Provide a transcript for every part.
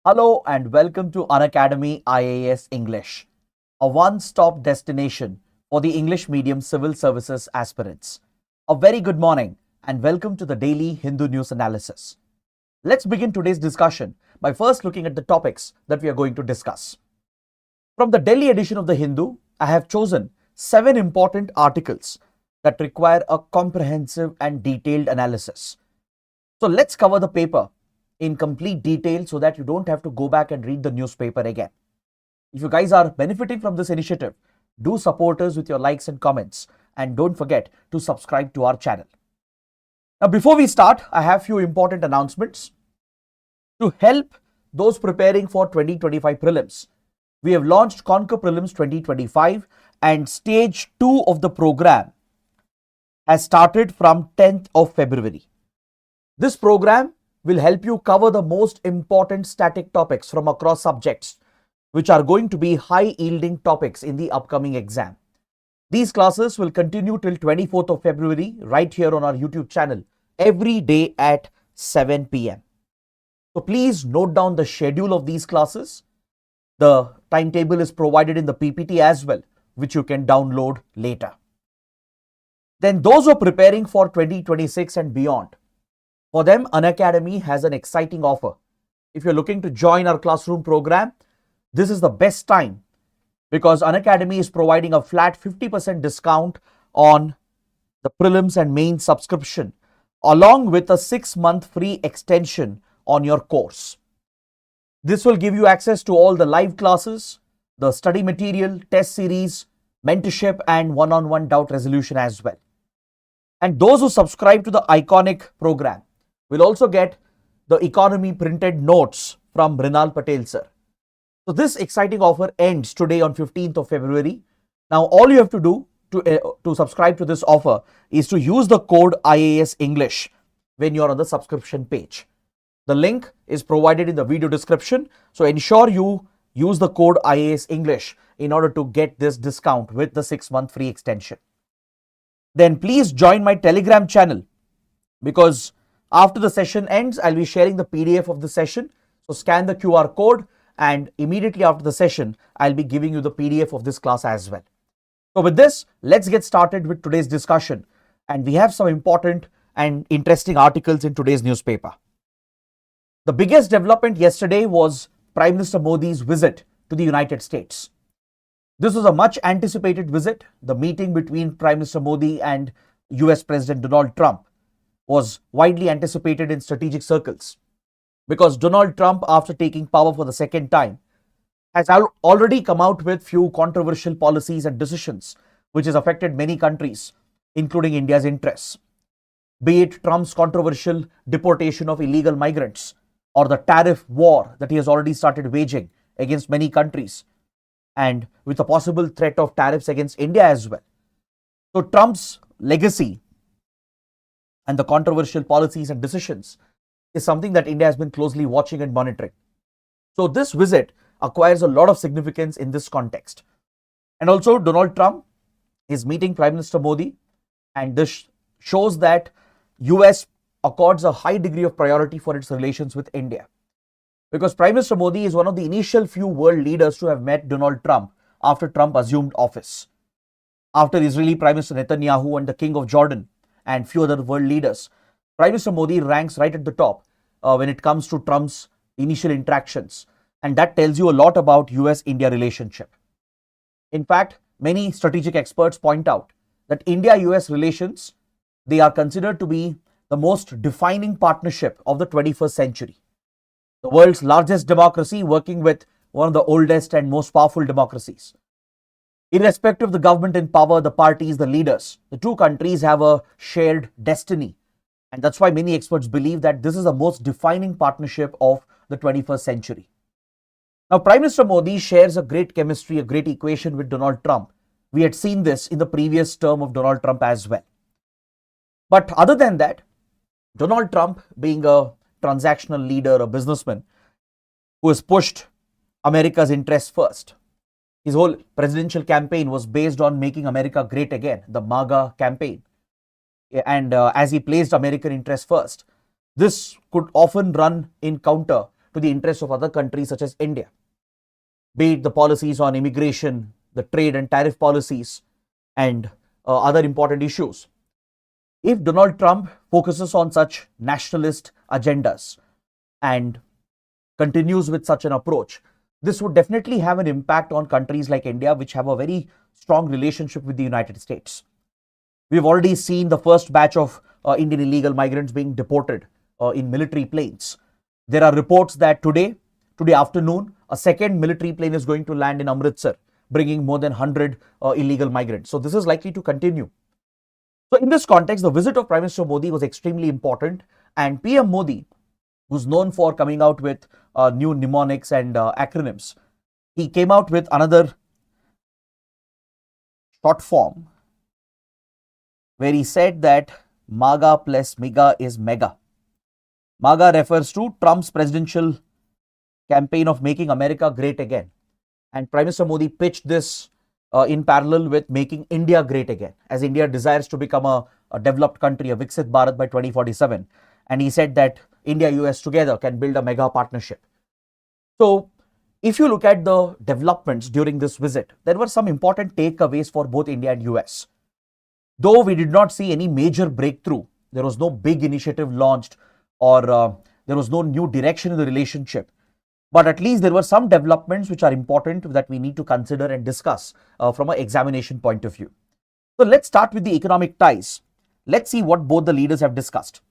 Hello and welcome to Unacademy IAS English, a one-stop destination for the English medium civil services aspirants. A very good morning and welcome to the daily Hindu news analysis. Let's begin today's discussion by first looking at the topics that we are going to discuss. From the Delhi edition of the Hindu, I have chosen 7 important articles that require a comprehensive and detailed analysis. So let's cover the paper in complete detail so that you don't have to go back and read the newspaper again. If you guys are benefiting from this initiative, do support us with your likes and comments and don't forget to subscribe to our channel. Now before we start, I have few important announcements. To help those preparing for 2025 prelims, we have launched Conquer Prelims 2025 and stage 2 of the program has started from 10th of February. This program will help you cover the most important static topics from across subjects, which are going to be high yielding topics in the upcoming exam. These classes will continue till 24th of February right here on our YouTube channel every day at 7 p.m. So please note down the schedule of these classes. The timetable is provided in the PPT as well, which you can download later. Then those who are preparing for 2026 and beyond, for them, Unacademy has an exciting offer. If you're looking to join our classroom program, this is the best time because Unacademy is providing a flat 50% discount on the prelims and main subscription, along with a 6-month free extension on your course. This will give you access to all the live classes, the study material, test series, mentorship, and one-on-one doubt resolution as well. And those who subscribe to the Iconic program will also get the economy printed notes from Mrunal Patel sir. So this exciting offer ends today on 15th of February. Now all you have to do to subscribe to this offer is to use the code IAS English when you're on the subscription page. The link is provided in the video description. So ensure you use the code IAS English in order to get this discount with the 6-month free extension. Then please join my Telegram channel because after the session ends, I'll be sharing the PDF of the session. So scan the QR code and immediately after the session, I'll be giving you the PDF of this class as well. So with this, let's get started with today's discussion. And we have some important and interesting articles in today's newspaper. The biggest development yesterday was Prime Minister Modi's visit to the United States. This was a much anticipated visit. The meeting between Prime Minister Modi and US President Donald Trump was widely anticipated in strategic circles because Donald Trump, after taking power for the second time, has already come out with few controversial policies and decisions which has affected many countries, including India's interests. Be it Trump's controversial deportation of illegal migrants or the tariff war that he has already started waging against many countries and with a possible threat of tariffs against India as well. So Trump's legacy and the controversial policies and decisions is something that India has been closely watching and monitoring. So this visit acquires a lot of significance in this context. And also Donald Trump is meeting Prime Minister Modi, and this shows that US accords a high degree of priority for its relations with India. Because Prime Minister Modi is one of the initial few world leaders to have met Donald Trump after Trump assumed office. After Israeli Prime Minister Netanyahu and the King of Jordan and few other world leaders, Prime Minister Modi ranks right at the top when it comes to Trump's initial interactions. And that tells you a lot about US-India relationship. In fact, many strategic experts point out that India-US relations, they are considered to be the most defining partnership of the 21st century. The world's largest democracy working with one of the oldest and most powerful democracies. Irrespective of the government in power, the parties, the leaders, the two countries have a shared destiny. And that's why many experts believe that this is the most defining partnership of the 21st century. Now, Prime Minister Modi shares a great chemistry, a great equation with Donald Trump. We had seen this in the previous term of Donald Trump as well. But other than that, Donald Trump, being a transactional leader, a businessman who has pushed America's interests first, his whole presidential campaign was based on making America great again, the MAGA campaign. And as he placed American interests first, this could often run in counter to the interests of other countries such as India, be it the policies on immigration, the trade and tariff policies, and other important issues. If Donald Trump focuses on such nationalist agendas and continues with such an approach, this would definitely have an impact on countries like India, which have a very strong relationship with the United States. We've already seen the first batch of Indian illegal migrants being deported in military planes. There are reports that today afternoon, a second military plane is going to land in Amritsar, bringing more than 100 illegal migrants. So this is likely to continue. So in this context, the visit of Prime Minister Modi was extremely important, and PM Modi, who's known for coming out with new mnemonics and acronyms, he came out with another short form where he said that MAGA plus MEGA is mega. MAGA refers to Trump's presidential campaign of making America great again. And Prime Minister Modi pitched this in parallel with making India great again, as India desires to become a developed country, a Viksit Bharat by 2047. And he said that India, US together can build a mega partnership. So if you look at the developments during this visit, there were some important takeaways for both India and US. Though we did not see any major breakthrough, there was no big initiative launched or there was no new direction in the relationship. But at least there were some developments which are important that we need to consider and discuss from an examination point of view. So let's start with the economic ties. Let's see what both the leaders have discussed.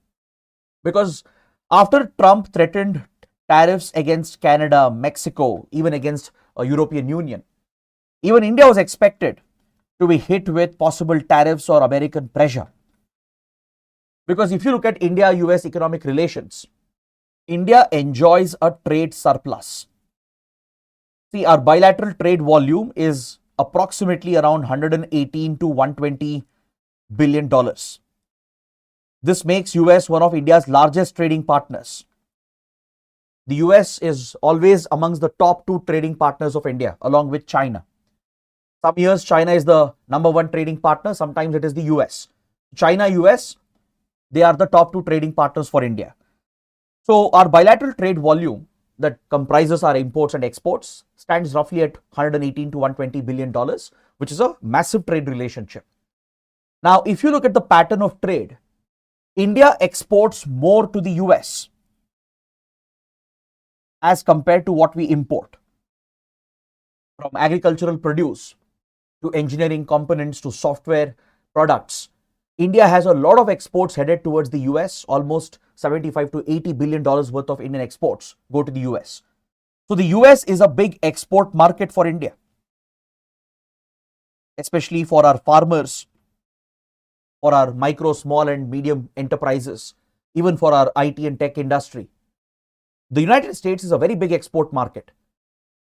Because after Trump threatened tariffs against Canada, Mexico, even against European Union, even India was expected to be hit with possible tariffs or American pressure. Because if you look at India-US economic relations, India enjoys a trade surplus. See, our bilateral trade volume is approximately around 118 to 120 billion dollars. This makes US one of India's largest trading partners. The US is always amongst the top 2 trading partners of India, along with China. Some years China is the number 1 trading partner, sometimes it is the US. China, US, they are the top 2 trading partners for India. So our bilateral trade volume that comprises our imports and exports stands roughly at 118 to 120 billion dollars, which is a massive trade relationship. Now, if you look at the pattern of trade, India exports more to the US as compared to what we import. From agricultural produce to engineering components to software products, India has a lot of exports headed towards the US. Almost 75 to 80 billion dollars worth of Indian exports go to the US. So the US is a big export market for India, especially for our farmers, for our micro, small and medium enterprises, even for our IT and tech industry. The United States is a very big export market.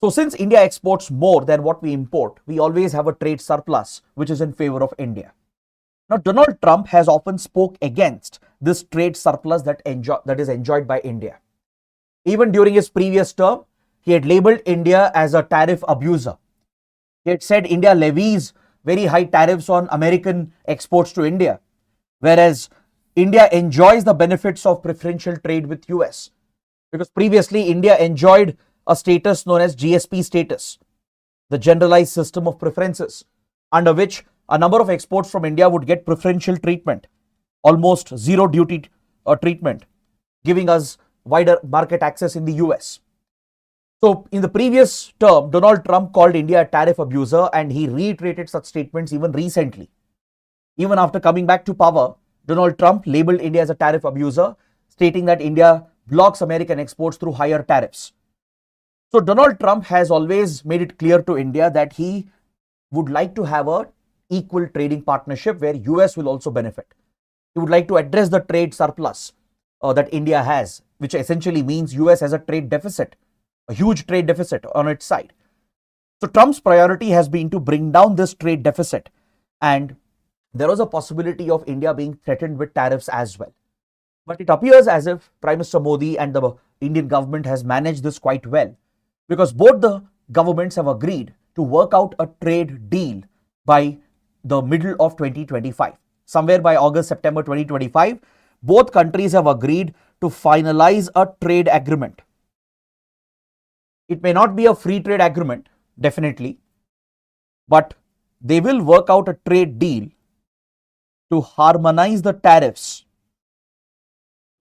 So since India exports more than what we import, we always have a trade surplus, which is in favor of India. Now, Donald Trump has often spoke against this trade surplus that is enjoyed by India. Even during his previous term, he had labeled India as a tariff abuser. He had said India levies very high tariffs on American exports to India, whereas India enjoys the benefits of preferential trade with US. Because previously India enjoyed a status known as GSP status, the generalized system of preferences, under which a number of exports from India would get preferential treatment, almost zero duty treatment, giving us wider market access in the US. So in the previous term, Donald Trump called India a tariff abuser, and he reiterated such statements even recently. Even after coming back to power, Donald Trump labeled India as a tariff abuser, stating that India blocks American exports through higher tariffs. So Donald Trump has always made it clear to India that he would like to have an equal trading partnership where US will also benefit. He would like to address the trade surplus that India has, which essentially means US has a trade deficit, a huge trade deficit on its side. So Trump's priority has been to bring down this trade deficit, and there was a possibility of India being threatened with tariffs as well. But it appears as if Prime Minister Modi and the Indian government has managed this quite well, because both the governments have agreed to work out a trade deal by the middle of 2025. Somewhere by August, September 2025, both countries have agreed to finalize a trade agreement. It may not be a free trade agreement, definitely, but they will work out a trade deal to harmonize the tariffs,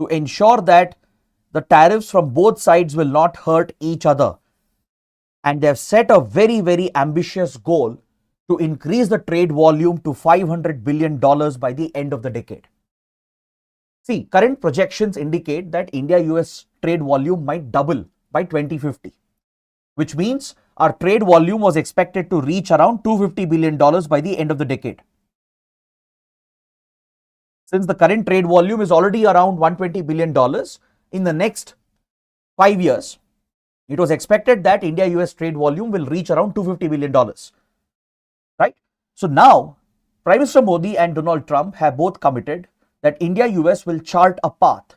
to ensure that the tariffs from both sides will not hurt each other. And they have set a very, very ambitious goal to increase the trade volume to $500 billion by the end of the decade. See, current projections indicate that India-US trade volume might double by 2050, which means our trade volume was expected to reach around $250 billion by the end of the decade. Since the current trade volume is already around $120 billion, in the next 5 years, it was expected that India-US trade volume will reach around $250 billion, right? So now, Prime Minister Modi and Donald Trump have both committed that India-US will chart a path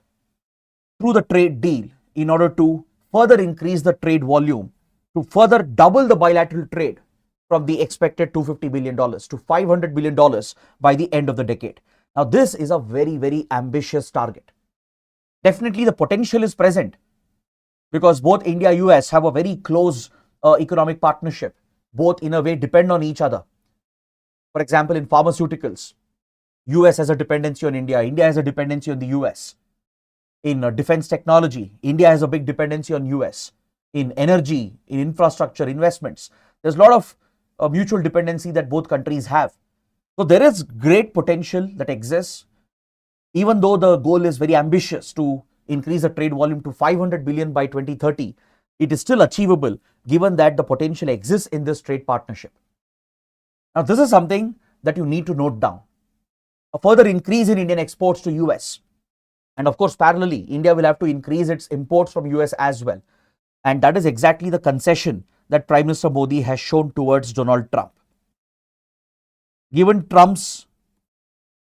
through the trade deal in order to further increase the trade volume, to further double the bilateral trade from the expected $250 billion to $500 billion by the end of the decade. Now, this is a very, very ambitious target. Definitely the potential is present because both India-US have a very close economic partnership. Both in a way depend on each other. For example, in pharmaceuticals, US has a dependency on India, India has a dependency on the US. In defense technology, India has a big dependency on US. In energy, in infrastructure, investments, there's a lot of mutual dependency that both countries have. So there is great potential that exists. Even though the goal is very ambitious to increase the trade volume to 500 billion by 2030, it is still achievable given that the potential exists in this trade partnership. Now, this is something that you need to note down. A further increase in Indian exports to US. And of course, parallelly, India will have to increase its imports from US as well. And that is exactly the concession that Prime Minister Modi has shown towards Donald Trump. Given Trump's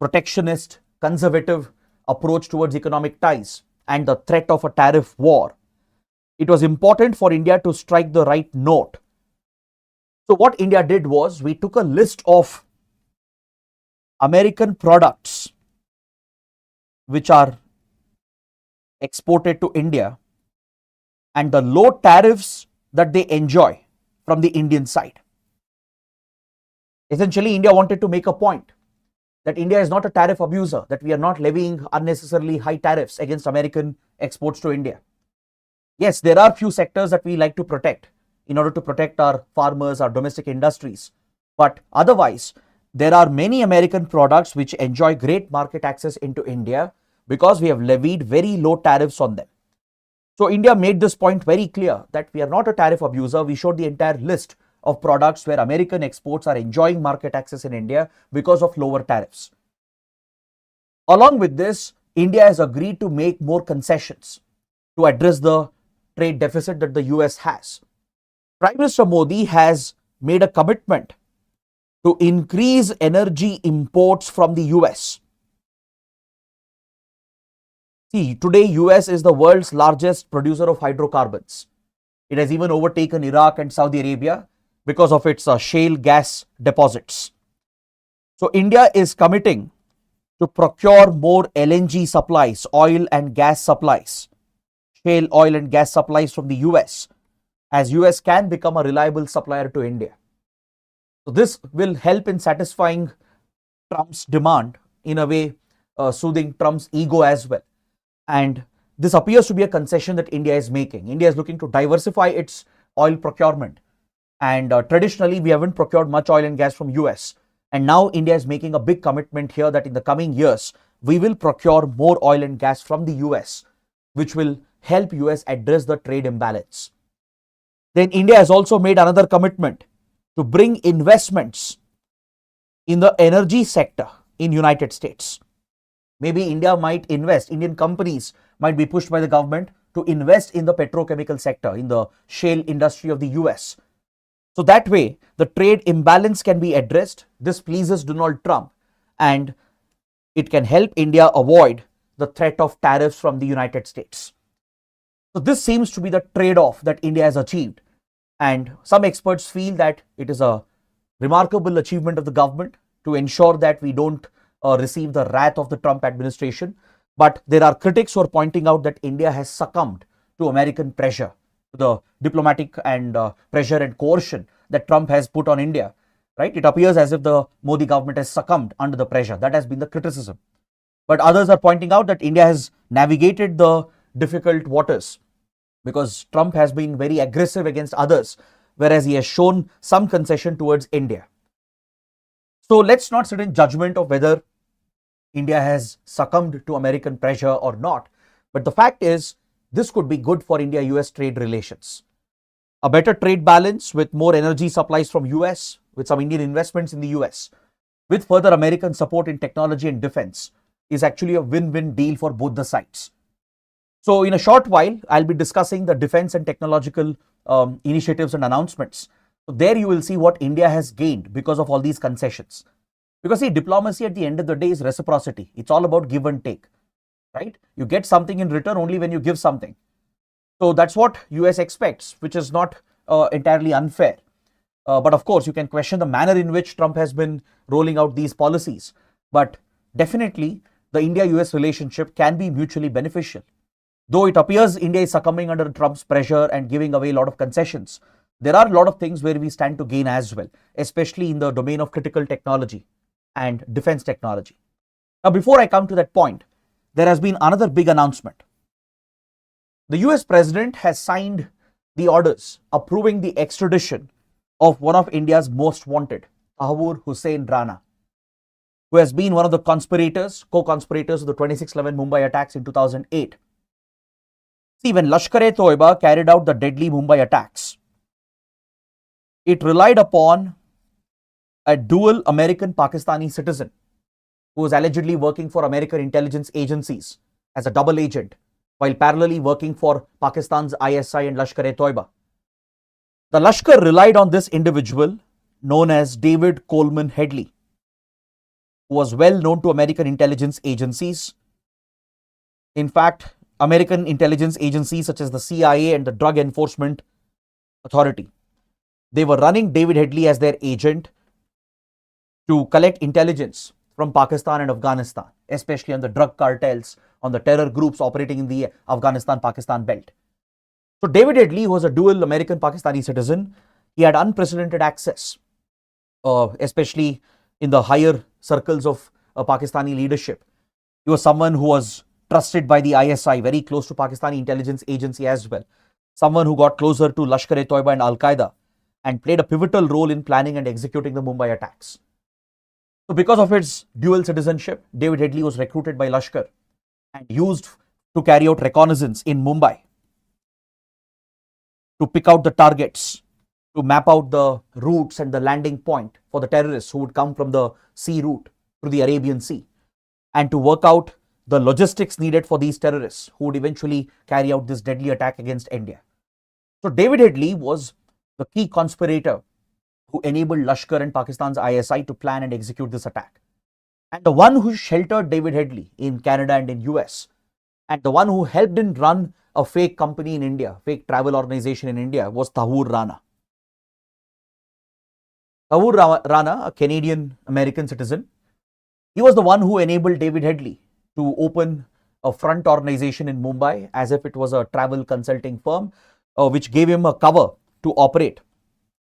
protectionist, conservative approach towards economic ties and the threat of a tariff war, it was important for India to strike the right note. So what India did was, we took a list of American products which are exported to India and the low tariffs that they enjoy from the Indian side. Essentially, India wanted to make a point that India is not a tariff abuser, that we are not levying unnecessarily high tariffs against American exports to India. Yes, there are few sectors that we like to protect in order to protect our farmers, our domestic industries. But otherwise, there are many American products which enjoy great market access into India because we have levied very low tariffs on them. So India made this point very clear that we are not a tariff abuser. We showed the entire list of products where American exports are enjoying market access in India because of lower tariffs. Along with this, India has agreed to make more concessions to address the trade deficit that the US has. Prime Minister Modi has made a commitment to increase energy imports from the US. See, today US is the world's largest producer of hydrocarbons. It has even overtaken Iraq and Saudi Arabia because of its shale gas deposits. So India is committing to procure more LNG supplies, oil and gas supplies, shale oil and gas supplies from the US, as US can become a reliable supplier to India. So this will help in satisfying Trump's demand, in a way soothing Trump's ego as well. And this appears to be a concession that India is making. India is looking to diversify its oil procurement. And traditionally, we haven't procured much oil and gas from US. And now India is making a big commitment here that in the coming years, we will procure more oil and gas from the US, which will help US address the trade imbalance. Then India has also made another commitment to bring investments in the energy sector in United States. Maybe India might invest, Indian companies might be pushed by the government to invest in the petrochemical sector, in the shale industry of the US. So that way, the trade imbalance can be addressed. This pleases Donald Trump and it can help India avoid the threat of tariffs from the United States. So this seems to be the trade-off that India has achieved. And some experts feel that it is a remarkable achievement of the government to ensure that we don't receive the wrath of the Trump administration. But there are critics who are pointing out that India has succumbed to American pressure to the diplomatic and pressure and coercion that Trump has put on India, right? It appears as if the Modi government has succumbed under the pressure. That has been the criticism. But others are pointing out that India has navigated the difficult waters because Trump has been very aggressive against others, whereas he has shown some concession towards India. So let's not sit in judgment of whether India has succumbed to American pressure or not. But the fact is, this could be good for India-US trade relations. A better trade balance with more energy supplies from US, with some Indian investments in the US, with further American support in technology and defense is actually a win-win deal for both the sides. So in a short while, I'll be discussing the defense and technological initiatives and announcements. So there you will see what India has gained because of all these concessions. Because see, diplomacy at the end of the day is reciprocity. It's all about give and take, right? You get something in return only when you give something. So that's what US expects, which is not entirely unfair. But of course, you can question the manner in which Trump has been rolling out these policies. But definitely, the India-US relationship can be mutually beneficial. Though it appears India is succumbing under Trump's pressure and giving away a lot of concessions, there are a lot of things where we stand to gain as well, especially in the domain of critical technology and defense technology. Now, before I come to that point, there has been another big announcement. The US president has signed the orders approving the extradition of one of India's most wanted, Tahoor Hussain Rana, who has been one of the co-conspirators of the 26/11 Mumbai attacks in 2008. See, when Lashkar-e-Toiba carried out the deadly Mumbai attacks, it relied upon a dual American-Pakistani citizen who was allegedly working for American intelligence agencies as a double agent while parallelly working for Pakistan's ISI and Lashkar-e-Toiba. The Lashkar relied on this individual known as David Coleman Headley, who was well known to American intelligence agencies. In fact, American intelligence agencies such as the CIA and the Drug Enforcement Authority, they were running David Headley as their agent to collect intelligence from Pakistan and Afghanistan, especially on the drug cartels, on the terror groups operating in the Afghanistan-Pakistan belt. So David Headley was a dual American-Pakistani citizen. He had unprecedented access, especially in the higher circles of Pakistani leadership. He was someone who was trusted by the ISI, very close to Pakistani intelligence agency as well. Someone who got closer to Lashkar-e-Toiba and Al-Qaeda and played a pivotal role in planning and executing the Mumbai attacks. So because of its dual citizenship, David Headley was recruited by Lashkar and used to carry out reconnaissance in Mumbai, to pick out the targets, to map out the routes and the landing point for the terrorists who would come from the sea route through the Arabian Sea, and to work out the logistics needed for these terrorists who would eventually carry out this deadly attack against India. So David Headley was the key conspirator who enabled Lashkar and Pakistan's ISI to plan and execute this attack. And the one who sheltered David Headley in Canada and in US, and the one who helped him run a fake company in India, fake travel organization in India, was Tahoor Rana. Tahoor Rana, a Canadian American citizen, he was the one who enabled David Headley to open a front organization in Mumbai as if it was a travel consulting firm, which gave him a cover to operate.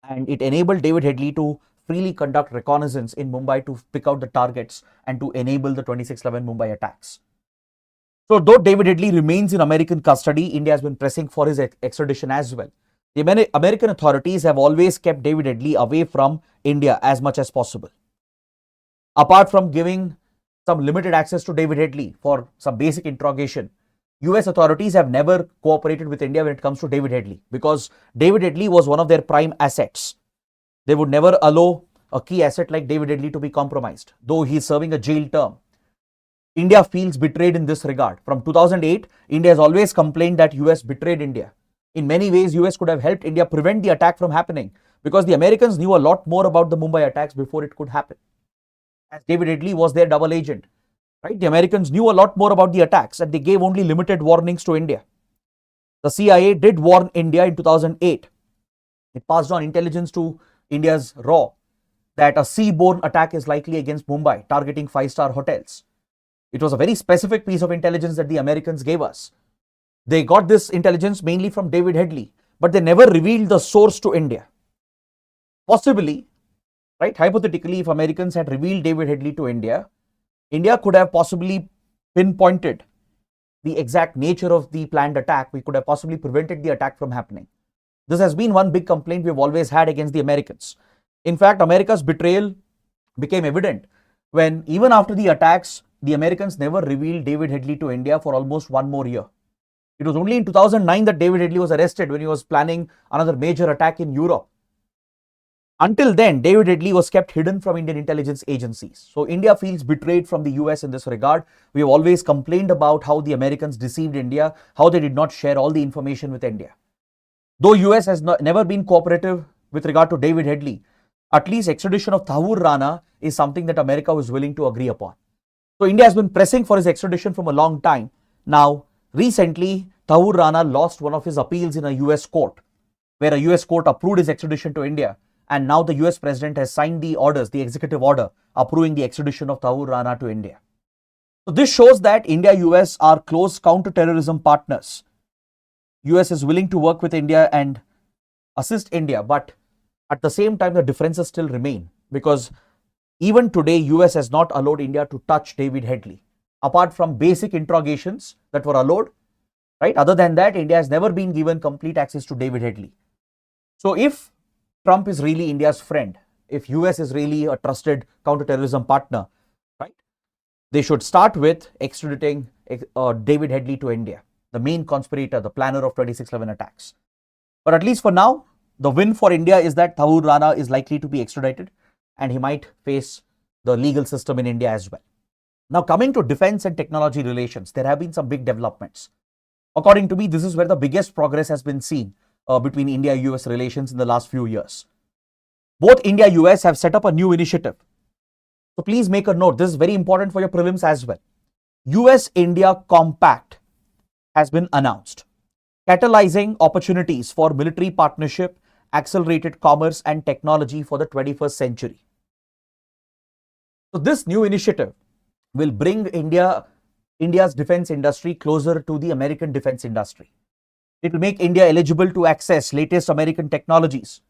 And it enabled David Headley to freely conduct reconnaissance in Mumbai to pick out the targets and to enable the 26/11 Mumbai attacks. So though David Headley remains in American custody, India has been pressing for his extradition as well. The American authorities have always kept David Headley away from India as much as possible. Apart from giving some limited access to David Headley for some basic interrogation, US authorities have never cooperated with India when it comes to David Headley, because David Headley was one of their prime assets. They would never allow a key asset like David Headley to be compromised, though he is serving a jail term. India feels betrayed in this regard. From 2008, India has always complained that US betrayed India. In many ways, US could have helped India prevent the attack from happening, because the Americans knew a lot more about the Mumbai attacks before it could happen, as David Headley was their double agent. Right? The Americans knew a lot more about the attacks and they gave only limited warnings to India. The CIA did warn India in 2008. It passed on intelligence to India's RAW that a seaborne attack is likely against Mumbai, targeting 5-star hotels. It was a very specific piece of intelligence that the Americans gave us. They got this intelligence mainly from David Headley, but they never revealed the source to India. Possibly, right, hypothetically, if Americans had revealed David Headley to India, India could have possibly pinpointed the exact nature of the planned attack. We could have possibly prevented the attack from happening. This has been one big complaint we've always had against the Americans. In fact, America's betrayal became evident when, even after the attacks, the Americans never revealed David Headley to India for almost one more year. It was only in 2009 that David Headley was arrested when he was planning another major attack in Europe. Until then, David Headley was kept hidden from Indian intelligence agencies. So India feels betrayed from the US in this regard. We have always complained about how the Americans deceived India, how they did not share all the information with India. Though US has never been cooperative with regard to David Headley, at least extradition of Tahir Rana is something that America was willing to agree upon. So India has been pressing for his extradition from a long time. Now, recently, Tahir Rana lost one of his appeals in a US court, where a US court approved his extradition to India. And now the US president has signed the orders, the executive order, approving the extradition of Tahir Rana to India. So this shows that India-US are close counter-terrorism partners. US is willing to work with India and assist India, but at the same time, the differences still remain, because even today, US has not allowed India to touch David Headley. Apart from basic interrogations that were allowed, right? Other than that, India has never been given complete access to David Headley. So if Trump is really India's friend, if US is really a trusted counterterrorism partner, right, they should start with extraditing David Headley to India, the main conspirator, the planner of 2611 attacks. But at least for now, the win for India is that Tahir Rana is likely to be extradited and he might face the legal system in India as well. Now, coming to defense and technology relations, there have been some big developments. According to me, this is where the biggest progress has been seen between India-US relations in the last few years. Both India-US have set up a new initiative. So please make a note. This is very important for your prelims as well. US-India Compact has been announced, catalyzing opportunities for military partnership, accelerated commerce and technology for the 21st century. So this new initiative will bring India's defense industry closer to the American defense industry. It will make India eligible to access latest American technologies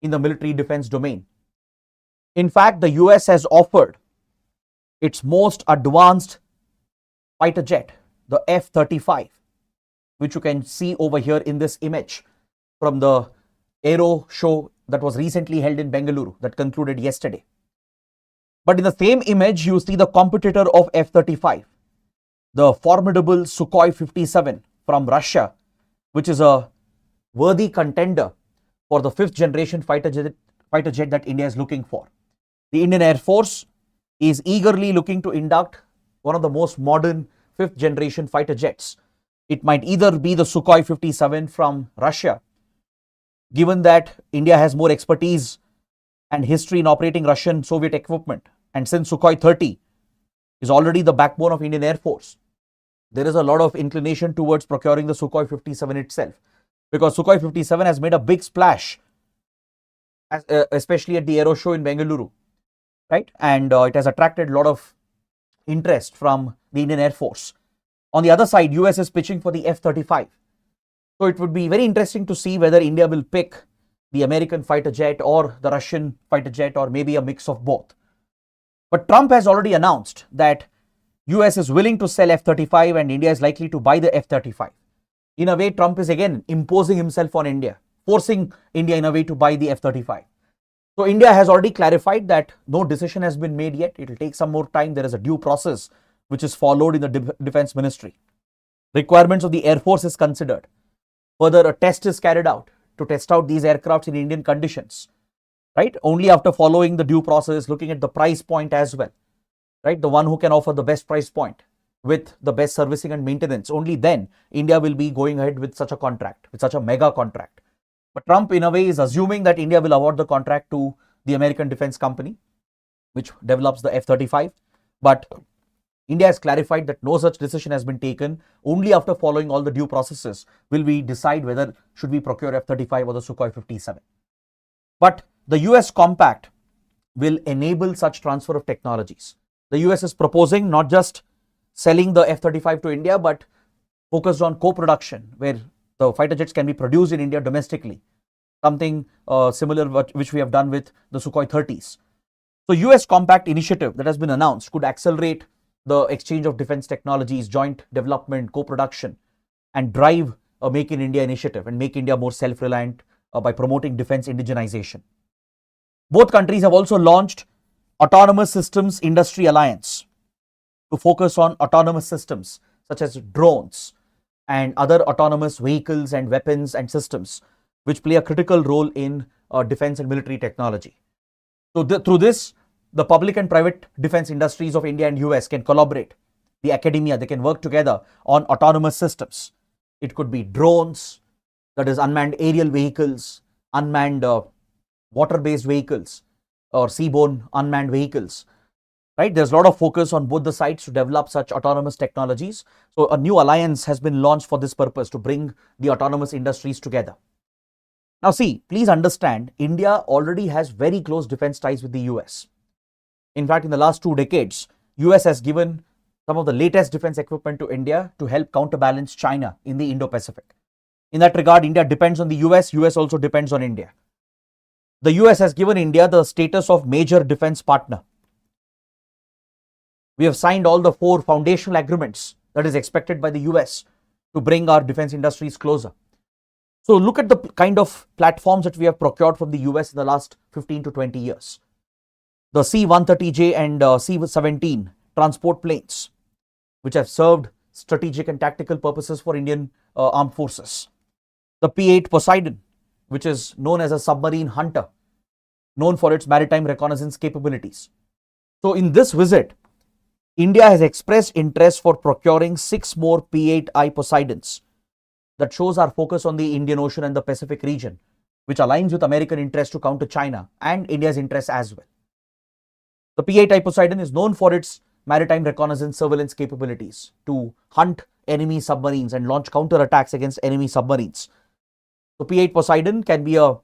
in the military defense domain. In fact, the US has offered its most advanced fighter jet, the F-35, which you can see over here in this image from the Aero show that was recently held in Bengaluru that concluded yesterday. But in the same image, you see the competitor of F-35, the formidable Sukhoi 57 from Russia, which is a worthy contender for the 5th generation fighter jet that India is looking for. The Indian Air Force is eagerly looking to induct one of the most modern 5th generation fighter jets. It might either be the Sukhoi 57 from Russia, given that India has more expertise and history in operating Russian Soviet equipment, and since Sukhoi 30 is already the backbone of Indian Air Force, there is a lot of inclination towards procuring the Sukhoi 57 itself, because Sukhoi 57 has made a big splash, especially at the Aero show in Bengaluru, right? And it has attracted a lot of interest from the Indian Air Force. On the other side, US is pitching for the F-35. So it would be very interesting to see whether India will pick the American fighter jet or the Russian fighter jet, or maybe a mix of both. But Trump has already announced that US is willing to sell F-35 and India is likely to buy the F-35. In a way, Trump is again imposing himself on India, forcing India in a way to buy the F-35. So India has already clarified that no decision has been made yet. It will take some more time. There is a due process which is followed in the Defense Ministry. Requirements of the Air Force is considered. Further, a test is carried out to test out these aircrafts in Indian conditions, right? Only after following the due process, looking at the price point as well, right? The one who can offer the best price point with the best servicing and maintenance, only then India will be going ahead with such a contract, with such a mega contract. But Trump, in a way, is assuming that India will award the contract to the American defense company, which develops the F-35. But India has clarified that no such decision has been taken. Only after following all the due processes will we decide whether should we procure F-35 or the Sukhoi 57. But the US compact will enable such transfer of technologies. The US is proposing not just selling the F-35 to India, but focused on co-production, where The fighter jets can be produced in India domestically, something similar which we have done with the Sukhoi 30s. So US Compact initiative that has been announced could accelerate the exchange of defense technologies, joint development, co-production, and drive a Make in India initiative and make India more self-reliant by promoting defense indigenization. Both countries have also launched Autonomous Systems Industry Alliance to focus on autonomous systems such as drones and other autonomous vehicles and weapons and systems which play a critical role in defense and military technology. So through this, the public and private defense industries of India and US can collaborate. The academia, they can work together on autonomous systems. It could be drones, that is unmanned aerial vehicles, unmanned water-based vehicles, or seaborne unmanned vehicles. Right? There's a lot of focus on both the sides to develop such autonomous technologies. So a new alliance has been launched for this purpose to bring the autonomous industries together. Now see, please understand, India already has very close defense ties with the US. In fact, in the last 2 decades, US has given some of the latest defense equipment to India to help counterbalance China in the Indo-Pacific. In that regard, India depends on the US also depends on India. The US has given India the status of major defense partner. We have signed all the 4 foundational agreements that is expected by the US to bring our defense industries closer. So look at the kind of platforms that we have procured from the US in the last 15 to 20 years. The C-130J and C-17 transport planes, which have served strategic and tactical purposes for Indian armed forces. The P-8 Poseidon, which is known as a submarine hunter, known for its maritime reconnaissance capabilities. So in this visit, India has expressed interest for procuring 6 more P-8I Poseidons. That shows our focus on the Indian Ocean and the Pacific region, which aligns with American interest to counter China and India's interests as well. The P-8I Poseidon is known for its maritime reconnaissance surveillance capabilities to hunt enemy submarines and launch counter-attacks against enemy submarines. So P-8 Poseidon can be a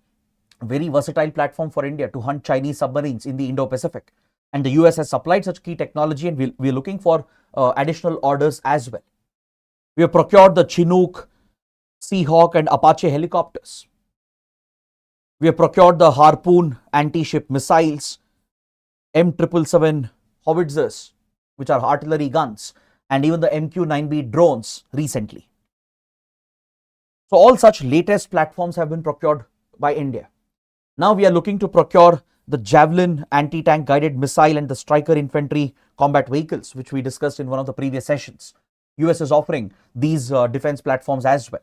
very versatile platform for India to hunt Chinese submarines in the Indo-Pacific. And the US has supplied such key technology, and we're looking for additional orders as well. We have procured the Chinook, Seahawk and Apache helicopters. We have procured the Harpoon anti-ship missiles, M777 howitzers, which are artillery guns, and even the MQ-9B drones recently. So all such latest platforms have been procured by India. Now we are looking to procure the Javelin anti-tank guided missile and the Striker infantry combat vehicles, which we discussed in one of the previous sessions. US is offering these defense platforms as well.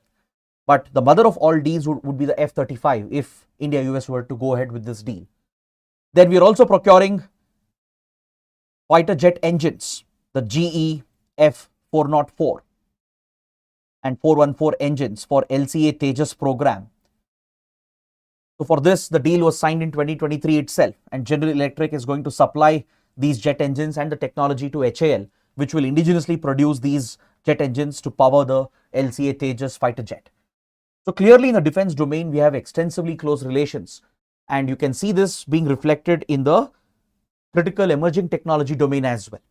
But the mother of all deals would be the F-35 if India-US were to go ahead with this deal. Then we are also procuring fighter jet engines, the GE F404 and 414 engines for LCA Tejas program. So for this, the deal was signed in 2023 itself, and General Electric is going to supply these jet engines and the technology to HAL, which will indigenously produce these jet engines to power the LCA Tejas fighter jet. So clearly in the defense domain, we have extensively close relations, and you can see this being reflected in the critical emerging technology domain as well.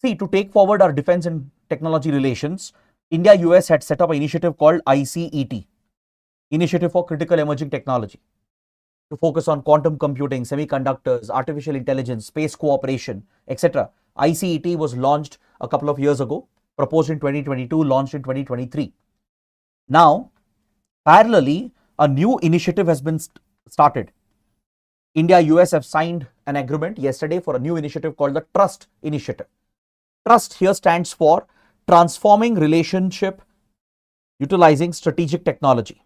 See, to take forward our defense and technology relations, India-US had set up an initiative called ICET, Initiative for Critical Emerging Technology, to focus on quantum computing, semiconductors, artificial intelligence, space cooperation, etc. ICET was launched a couple of years ago, proposed in 2022, launched in 2023. Now, parallelly, a new initiative has been started. India-US have signed an agreement yesterday for a new initiative called the Trust Initiative. Trust here stands for Transforming Relationship Utilizing Strategic Technology.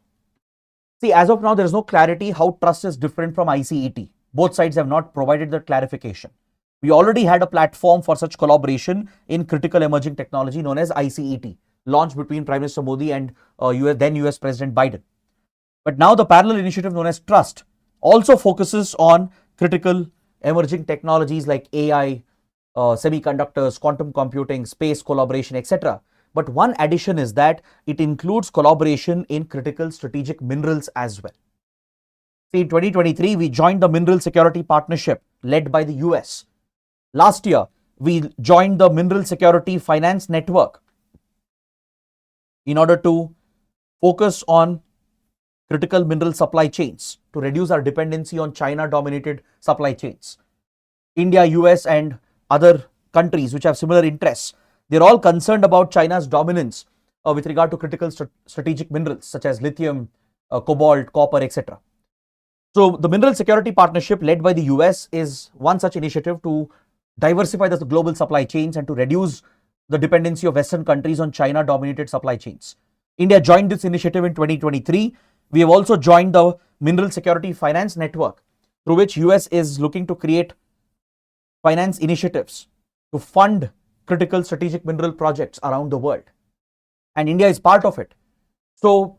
See, as of now, there is no clarity how trust is different from ICET. Both sides have not provided that clarification. We already had a platform for such collaboration in critical emerging technology known as ICET, launched between Prime Minister Modi and then US President Biden. But now the parallel initiative known as Trust also focuses on critical emerging technologies like AI, semiconductors, quantum computing, space collaboration, etc. But one addition is that it includes collaboration in critical strategic minerals as well. See, in 2023, we joined the Mineral Security Partnership led by the US. Last year, we joined the Mineral Security Finance Network in order to focus on critical mineral supply chains to reduce our dependency on China-dominated supply chains. India, US, and other countries which have similar interests, they're all concerned about China's dominance with regard to critical strategic minerals such as lithium, cobalt, copper, etc. So the Mineral Security Partnership led by the US is one such initiative to diversify the global supply chains and to reduce the dependency of Western countries on China-dominated supply chains. India joined this initiative in 2023. We have also joined the Mineral Security Finance Network, through which US is looking to create finance initiatives to fund critical strategic mineral projects around the world. And India is part of it. So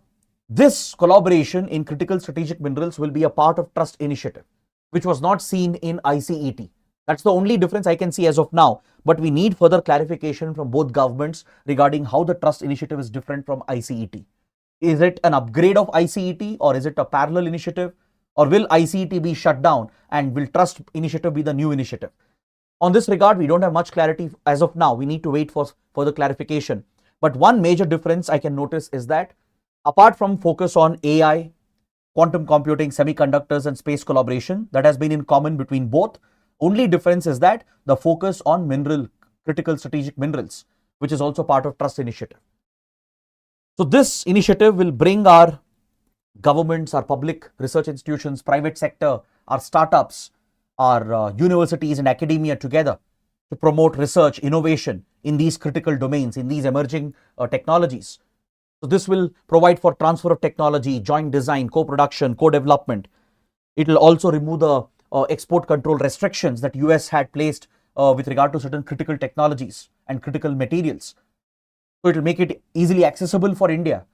this collaboration in critical strategic minerals will be a part of Trust Initiative, which was not seen in ICET. That's the only difference I can see as of now. But we need further clarification from both governments regarding how the Trust Initiative is different from ICET. Is it an upgrade of ICET, or is it a parallel initiative? Or will ICET be shut down and will Trust Initiative be the new initiative? On this regard, we don't have much clarity as of now. We need to wait for further clarification. But one major difference I can notice is that apart from focus on AI, quantum computing, semiconductors, and space collaboration that has been in common between both, only difference is that the focus on critical strategic minerals, which is also part of Trust Initiative. So this initiative will bring our governments, our public research institutions, private sector, our startups, our universities and academia together to promote research, innovation in these critical domains, in these emerging technologies. So this will provide for transfer of technology, joint design, co-production, co-development. It will also remove the export control restrictions that US had placed with regard to certain critical technologies and critical materials. So it will make it easily accessible for India.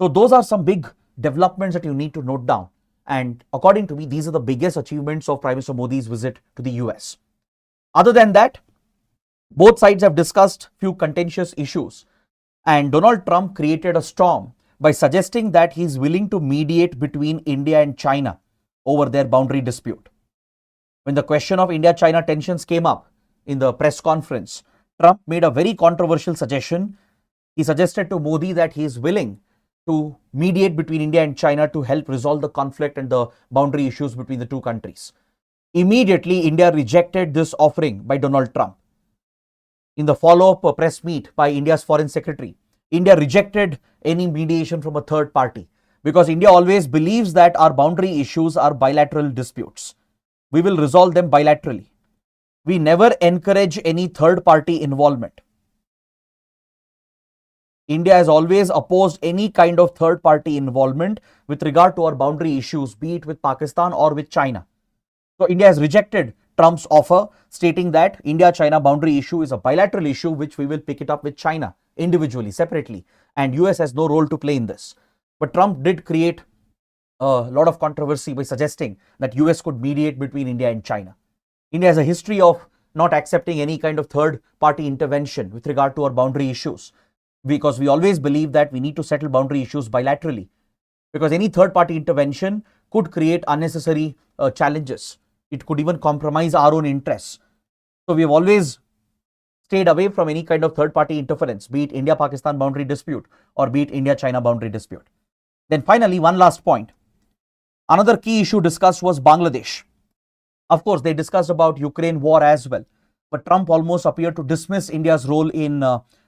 So those are some big developments that you need to note down. And according to me, these are the biggest achievements of Prime Minister Modi's visit to the US. Other than that, both sides have discussed few contentious issues. And Donald Trump created a storm by suggesting that he is willing to mediate between India and China over their boundary dispute. When the question of India-China tensions came up in the press conference, Trump made a very controversial suggestion. He suggested to Modi that he is willing to mediate between India and China to help resolve the conflict and the boundary issues between the two countries. Immediately, India rejected this offering by Donald Trump. In the follow-up press meet by India's Foreign Secretary, India rejected any mediation from a third party because India always believes that our boundary issues are bilateral disputes. We will resolve them bilaterally. We never encourage any third party involvement. India has always opposed any kind of third party involvement with regard to our boundary issues, be it with Pakistan or with China. So India has rejected Trump's offer, stating that India-China boundary issue is a bilateral issue which we will pick it up with China individually, separately, and US has no role to play in this. But Trump did create a lot of controversy by suggesting that US could mediate between India and China. India has a history of not accepting any kind of third party intervention with regard to our boundary issues, because we always believe that we need to settle boundary issues bilaterally, because any third party intervention could create unnecessary challenges. It could even compromise our own interests. So we have always stayed away from any kind of third party interference, be it India-Pakistan boundary dispute or be it India-China boundary dispute. Then finally, one last point. Another key issue discussed was Bangladesh. Of course, they discussed about Ukraine war as well, but Trump almost appeared to dismiss India's role in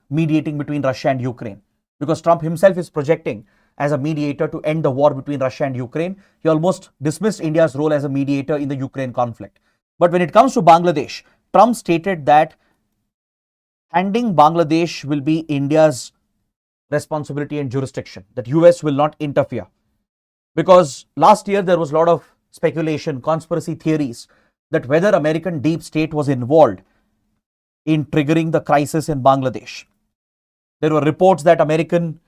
mediating between Russia and Ukraine, because Trump himself is projecting as a mediator to end the war between Russia and Ukraine. He almost dismissed India's role as a mediator in the Ukraine conflict. But when it comes to Bangladesh, Trump stated that handing Bangladesh will be India's responsibility and jurisdiction, that US will not interfere. Because last year there was a lot of speculation, conspiracy theories that whether American deep state was involved in triggering the crisis in Bangladesh. There were reports that American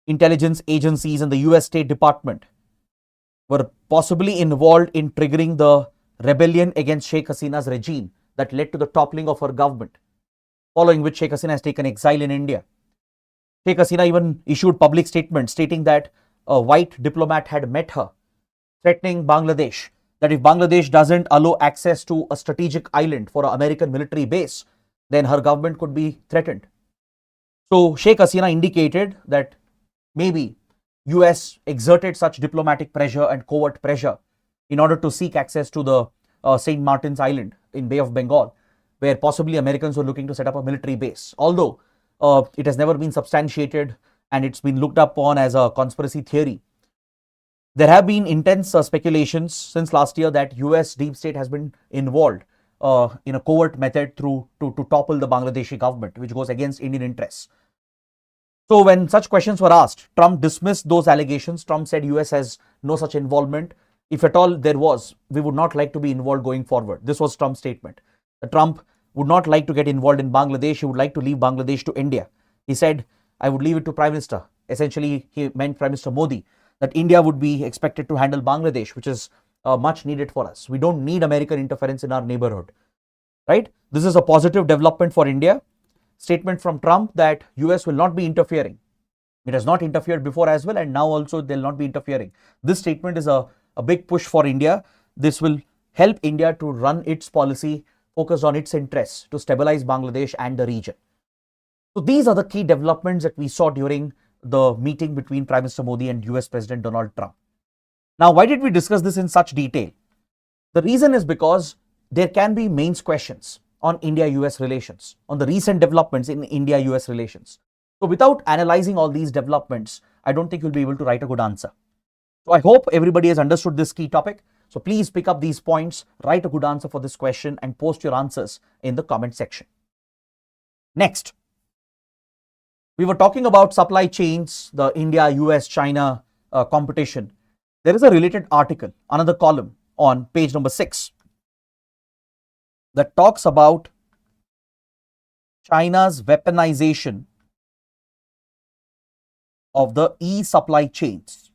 intelligence agencies and the US State Department were possibly involved in triggering the rebellion against Sheikh Hasina's regime that led to the toppling of her government, following which Sheikh Hasina has taken exile in India. Sheikh Hasina even issued public statements stating that a white diplomat had met her, threatening Bangladesh that if Bangladesh doesn't allow access to a strategic island for an American military base, then her government could be threatened. So Sheikh Hasina indicated that maybe US exerted such diplomatic pressure and covert pressure in order to seek access to the St. Martin's Island in Bay of Bengal, where possibly Americans were looking to set up a military base. Although it has never been substantiated and it's been looked upon as a conspiracy theory. There have been intense speculations since last year that US deep state has been involved in a covert method to topple the Bangladeshi government, which goes against Indian interests. So when such questions were asked, Trump dismissed those allegations. Trump said US has no such involvement. If at all there was, we would not like to be involved going forward. This was Trump's statement. Trump would not like to get involved in Bangladesh. He would like to leave Bangladesh to India. He said, I would leave it to Prime Minister. Essentially, he meant Prime Minister Modi, that India would be expected to handle Bangladesh, which is much needed for us. We don't need American interference in our neighborhood, right? This is a positive development for India. Statement from Trump that US will not be interfering. It has not interfered before as well, and now also they'll not be interfering. This statement is a big push for India. This will help India to run its policy focused on its interests to stabilize Bangladesh and the region. So these are the key developments that we saw during the meeting between Prime Minister Modi and US President Donald Trump. Now, why did we discuss this in such detail? The reason is because there can be mains questions on India-US relations, on the recent developments in India-US relations. So without analyzing all these developments, I don't think you'll be able to write a good answer. So I hope everybody has understood this key topic. So please pick up these points, write a good answer for this question and post your answers in the comment section. Next, we were talking about supply chains, the India, US, China competition. There is a related article, another column on page number 6 that talks about China's weaponization of the e-supply chains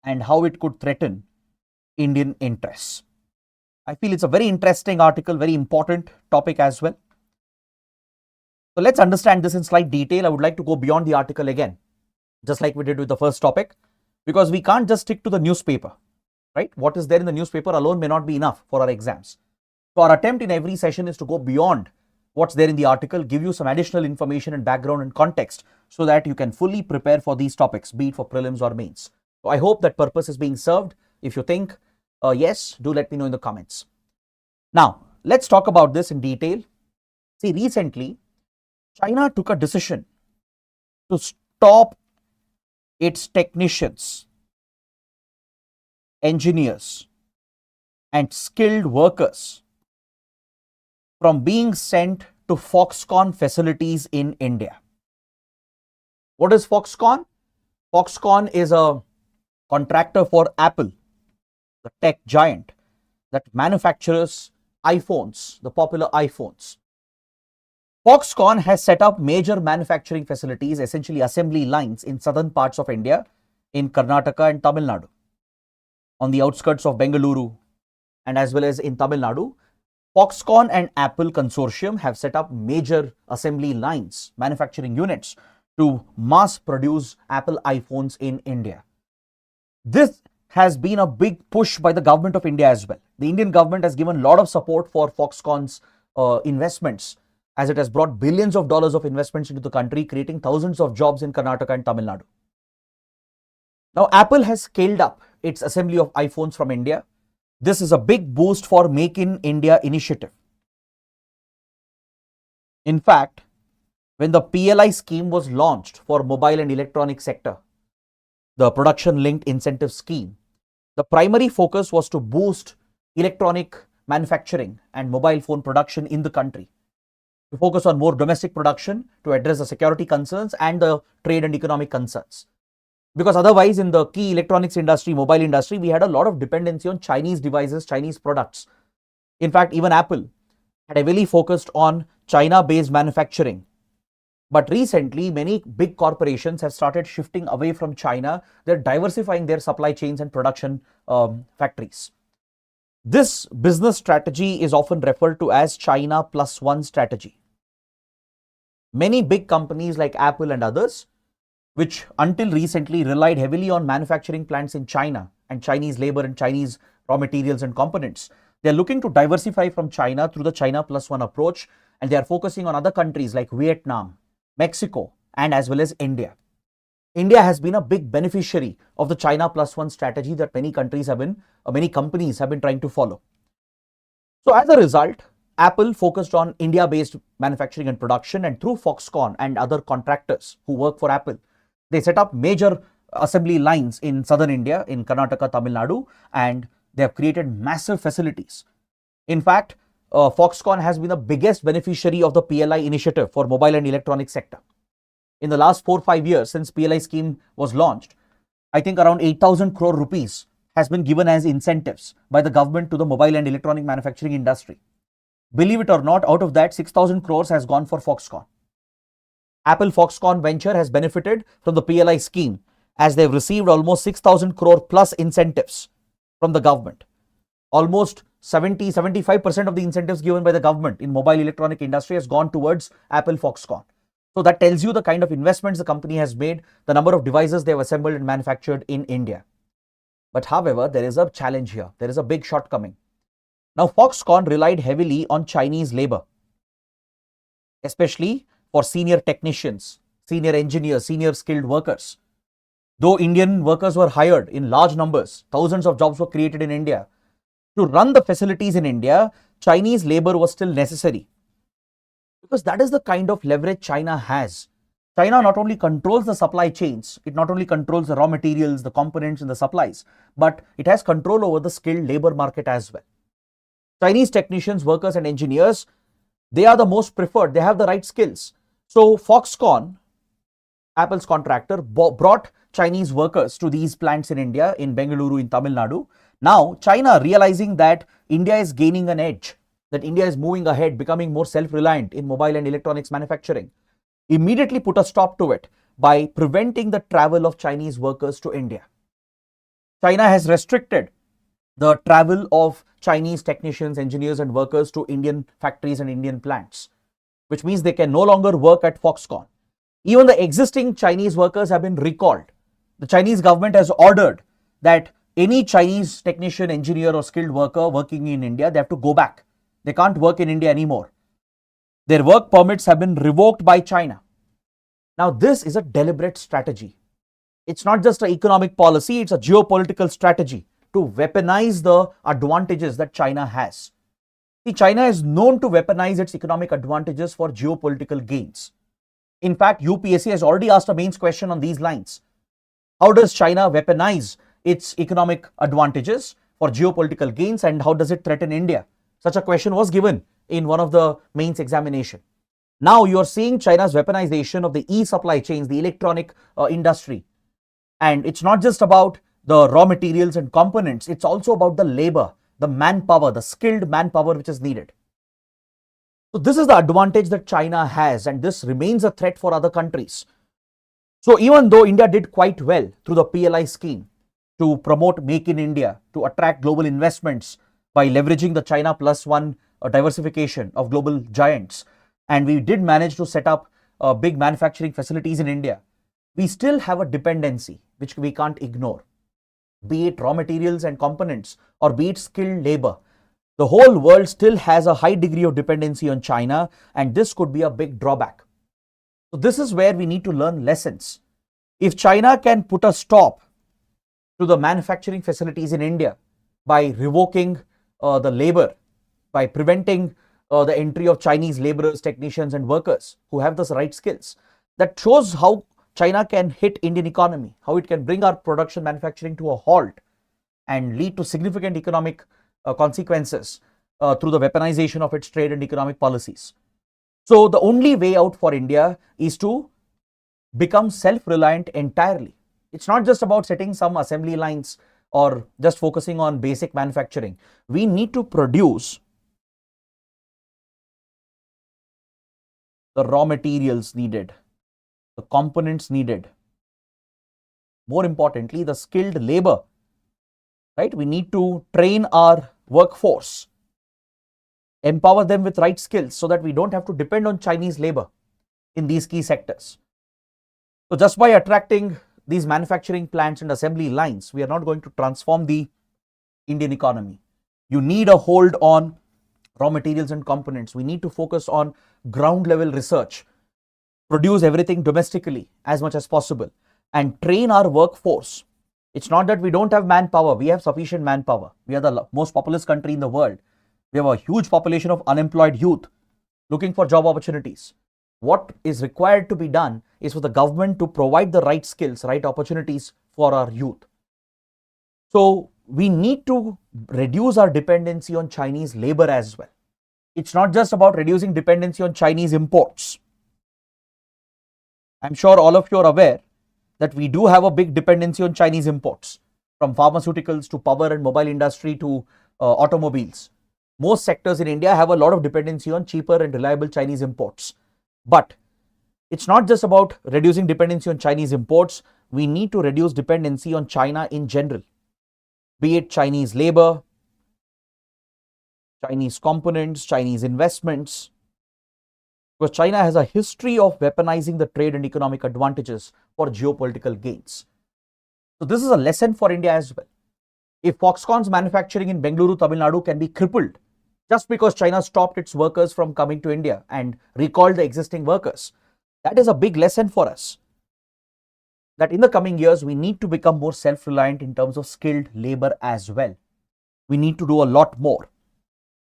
and how it could threaten Indian interests. I feel it's a very interesting article, very important topic as well. So let's understand this in slight detail. I would like to go beyond the article again, just like we did with the first topic, because we can't just stick to the newspaper, right? What is there in the newspaper alone may not be enough for our exams. So our attempt in every session is to go beyond what's there in the article, give you some additional information and background and context so that you can fully prepare for these topics, be it for prelims or mains. So I hope that purpose is being served. If you think yes, do let me know in the comments. Now, let's talk about this in detail. See, recently, China took a decision to stop its technicians, engineers, and skilled workers from being sent to Foxconn facilities in India. What is Foxconn? Foxconn is a contractor for Apple, the tech giant that manufactures iPhones, the popular iPhones. Foxconn has set up major manufacturing facilities, essentially assembly lines in southern parts of India, in Karnataka and Tamil Nadu, on the outskirts of Bengaluru and as well as in Tamil Nadu. Foxconn and Apple consortium have set up major assembly lines, manufacturing units to mass produce Apple iPhones in India. This has been a big push by the government of India as well. The Indian government has given a lot of support for Foxconn's investments, as it has brought billions of dollars of investments into the country, creating thousands of jobs in Karnataka and Tamil Nadu. Now, Apple has scaled up its assembly of iPhones from India. This is a big boost for Make in India initiative. In fact, when the PLI scheme was launched for mobile and electronic sector, the production linked incentive scheme, the primary focus was to boost electronic manufacturing and mobile phone production in the country, to focus on more domestic production to address the security concerns and the trade and economic concerns. Because otherwise, in the key electronics industry, mobile industry, we had a lot of dependency on Chinese devices, Chinese products. In fact, even Apple had heavily focused on China-based manufacturing. But recently, many big corporations have started shifting away from China. They're diversifying their supply chains and production factories. This business strategy is often referred to as China Plus One strategy. Many big companies like Apple and others, which until recently relied heavily on manufacturing plants in China and Chinese labor and Chinese raw materials and components, they're looking to diversify from China through the China Plus One approach, and they are focusing on other countries like Vietnam, Mexico, and as well as India. India has been a big beneficiary of the China plus one strategy that many companies have been trying to follow. So as a result, Apple focused on India-based manufacturing and production, and through Foxconn and other contractors who work for Apple, they set up major assembly lines in southern India, in Karnataka, Tamil Nadu, and they have created massive facilities. In fact, Foxconn has been the biggest beneficiary of the PLI initiative for mobile and electronic sector. In the last 4-5 years since PLI scheme was launched, I think around 8,000 crore rupees has been given as incentives by the government to the mobile and electronic manufacturing industry. Believe it or not, out of that 6,000 crores has gone for Foxconn. Apple Foxconn venture has benefited from the PLI scheme as they've received almost 6,000 crore plus incentives from the government. Almost 70-75% of the incentives given by the government in mobile electronic industry has gone towards Apple Foxconn. So that tells you the kind of investments the company has made, the number of devices they have assembled and manufactured in India. But however, there is a challenge here. There is a big shortcoming. Now, Foxconn relied heavily on Chinese labor, especially for senior technicians, senior engineers, senior skilled workers. Though Indian workers were hired in large numbers, thousands of jobs were created in India. To run the facilities in India, Chinese labor was still necessary. Because that is the kind of leverage China has. China not only controls the supply chains, it not only controls the raw materials, the components and the supplies, but it has control over the skilled labor market as well. Chinese technicians, workers and engineers, they are the most preferred, they have the right skills. So Foxconn, Apple's contractor, brought Chinese workers to these plants in India, in Bengaluru, in Tamil Nadu. Now, China, realizing that India is gaining an edge, that India is moving ahead, becoming more self-reliant in mobile and electronics manufacturing, immediately put a stop to it by preventing the travel of Chinese workers to India. China has restricted the travel of Chinese technicians, engineers and workers to Indian factories and Indian plants, which means they can no longer work at Foxconn. Even the existing Chinese workers have been recalled. The Chinese government has ordered that any Chinese technician, engineer or skilled worker working in India, they have to go back. They can't work in India anymore. Their work permits have been revoked by China. Now, this is a deliberate strategy. It's not just an economic policy, it's a geopolitical strategy to weaponize the advantages that China has. See, China is known to weaponize its economic advantages for geopolitical gains. In fact, UPSC has already asked a mains question on these lines. How does China weaponize its economic advantages for geopolitical gains, and how does it threaten India? Such a question was given in one of the mains examination. Now you are seeing China's weaponization of the e-supply chains, the electronic industry. And it's not just about the raw materials and components, it's also about the labor, the manpower, the skilled manpower which is needed. So this is the advantage that China has, and this remains a threat for other countries. So even though India did quite well through the PLI scheme to promote Make in India, to attract global investments by leveraging the China plus one diversification of global giants, and we did manage to set up big manufacturing facilities in India, we still have a dependency which we can't ignore, be it raw materials and components or be it skilled labor. The whole world still has a high degree of dependency on China, and this could be a big drawback. So this is where we need to learn lessons. If China can put a stop to the manufacturing facilities in India by revoking the labor, by preventing the entry of Chinese laborers, technicians and workers who have the right skills, that shows how China can hit Indian economy, how it can bring our production manufacturing to a halt and lead to significant economic consequences through the weaponization of its trade and economic policies. So the only way out for India is to become self-reliant entirely. It's not just about setting some assembly lines or just focusing on basic manufacturing. We need to produce the raw materials needed, the components needed, more importantly, the skilled labor, right? We need to train our workforce, empower them with right skills so that we don't have to depend on Chinese labor in these key sectors. So just by attracting these manufacturing plants and assembly lines, we are not going to transform the Indian economy. You need a hold on raw materials and components. We need to focus on ground level research, produce everything domestically as much as possible, and train our workforce. It's not that we don't have manpower. We have sufficient manpower. We are the most populous country in the world. We have a huge population of unemployed youth looking for job opportunities. What is required to be done is for the government to provide the right skills, right opportunities for our youth. So we need to reduce our dependency on Chinese labor as well. It's not just about reducing dependency on Chinese imports. I'm sure all of you are aware that we do have a big dependency on Chinese imports, from pharmaceuticals to power and mobile industry to automobiles. Most sectors in India have a lot of dependency on cheaper and reliable Chinese imports. But it's not just about reducing dependency on Chinese imports. We need to reduce dependency on China in general, be it Chinese labor, Chinese components, Chinese investments, because China has a history of weaponizing the trade and economic advantages for geopolitical gains. So this is a lesson for India as well. If Foxconn's manufacturing in Bengaluru, Tamil Nadu can be crippled just because China stopped its workers from coming to India and recalled the existing workers, that is a big lesson for us. That in the coming years, we need to become more self-reliant in terms of skilled labor as well. We need to do a lot more.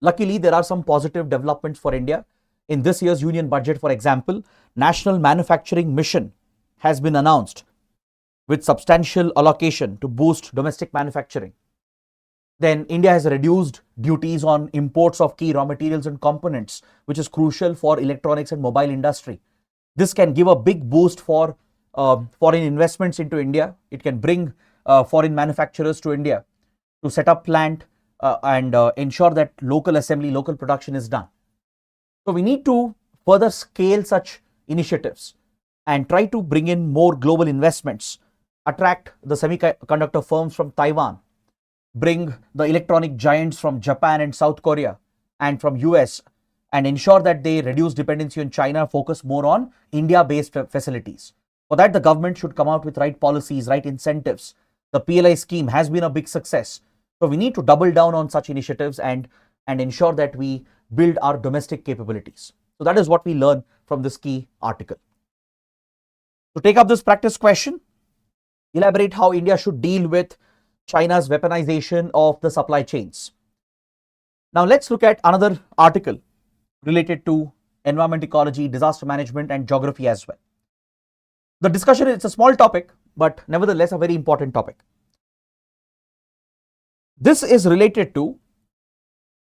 Luckily, there are some positive developments for India. In this year's union budget, for example, National Manufacturing Mission has been announced with substantial allocation to boost domestic manufacturing. Then India has reduced duties on imports of key raw materials and components, which is crucial for electronics and mobile industry. This can give a big boost for foreign investments into India. It can bring foreign manufacturers to India to set up plant and ensure that local assembly, local production is done. So we need to further scale such initiatives and try to bring in more global investments, attract the semiconductor firms from Taiwan, bring the electronic giants from Japan and South Korea and from US, and ensure that they reduce dependency on China, focus more on India-based facilities. For that, the government should come out with right policies, right incentives. The PLI scheme has been a big success. So we need to double down on such initiatives and ensure that we build our domestic capabilities. So that is what we learn from this key article. To take up this practice question, elaborate how India should deal with China's weaponization of the supply chains. Now let's look at another article related to environment, ecology, disaster management and geography as well. The discussion, it's a small topic, but nevertheless a very important topic. This is related to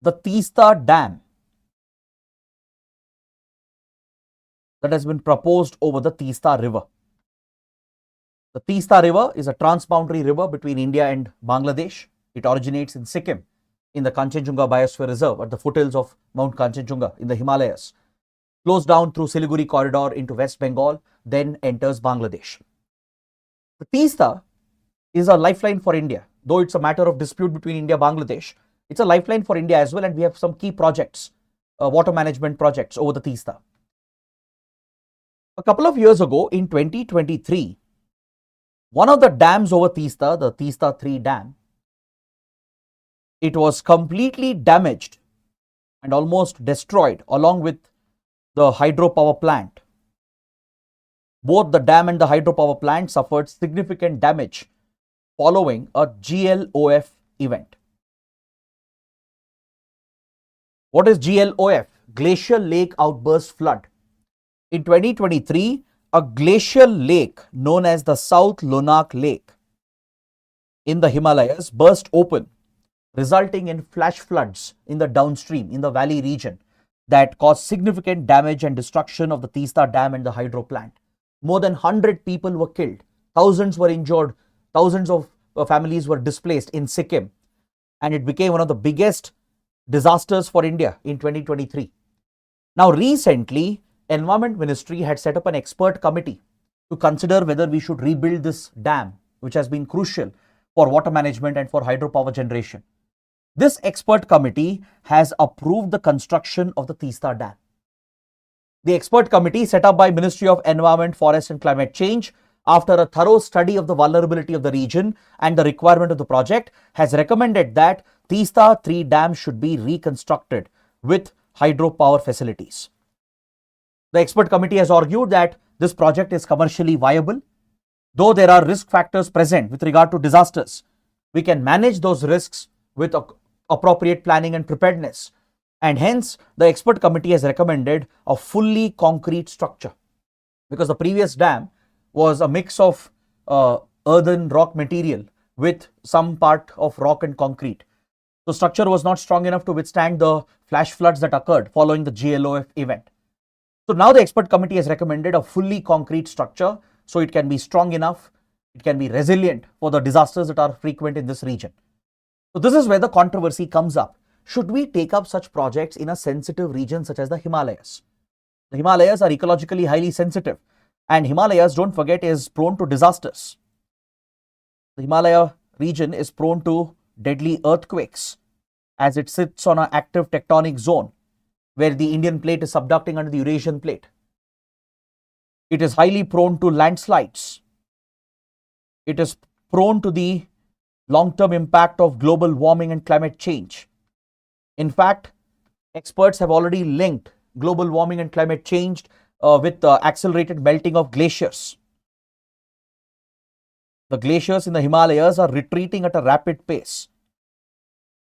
the Teesta Dam that has been proposed over the Teesta River. The Teesta River is a transboundary river between India and Bangladesh. It originates in Sikkim in the Kanchenjunga Biosphere Reserve at the foothills of Mount Kanchenjunga in the Himalayas, flows down through Siliguri corridor into West Bengal, then enters Bangladesh. The Teesta is a lifeline for India. Though it's a matter of dispute between India and Bangladesh, it's a lifeline for India as well, and we have some key projects, water management projects over the Teesta. A couple of years ago in 2023, one of the dams over Teesta, the Teesta 3 dam, it was completely damaged and almost destroyed along with the hydropower plant. Both the dam and the hydropower plant suffered significant damage following a GLOF event. What is GLOF? Glacial Lake Outburst Flood. In 2023, a glacial lake known as the South Lonak Lake in the Himalayas burst open, resulting in flash floods in the downstream, in the valley region that caused significant damage and destruction of the Teesta Dam and the hydro plant. More than 100 people were killed, thousands were injured, thousands of families were displaced in Sikkim, and it became one of the biggest disasters for India in 2023. Now recently, Environment Ministry had set up an expert committee to consider whether we should rebuild this dam, which has been crucial for water management and for hydropower generation. This expert committee has approved the construction of the Teesta Dam. The expert committee set up by Ministry of Environment, Forest and Climate Change after a thorough study of the vulnerability of the region and the requirement of the project has recommended that Teesta 3 dam should be reconstructed with hydropower facilities. The expert committee has argued that this project is commercially viable. though there are risk factors present with regard to disasters, we can manage those risks with appropriate planning and preparedness. And hence, the expert committee has recommended a fully concrete structure, because the previous dam was a mix of earthen rock material with some part of rock and concrete. The structure was not strong enough to withstand the flash floods that occurred following the GLOF event. So now the expert committee has recommended a fully concrete structure, so it can be strong enough, it can be resilient for the disasters that are frequent in this region. So this is where the controversy comes up. Should we take up such projects in a sensitive region such as the Himalayas? The Himalayas are ecologically highly sensitive, and Himalayas, don't forget, is prone to disasters. The Himalaya region is prone to deadly earthquakes as it sits on an active tectonic zone where the Indian plate is subducting under the Eurasian plate. It is highly prone to landslides. It is prone to the long-term impact of global warming and climate change. In fact, experts have already linked global warming and climate change with the accelerated melting of glaciers. The glaciers in the Himalayas are retreating at a rapid pace.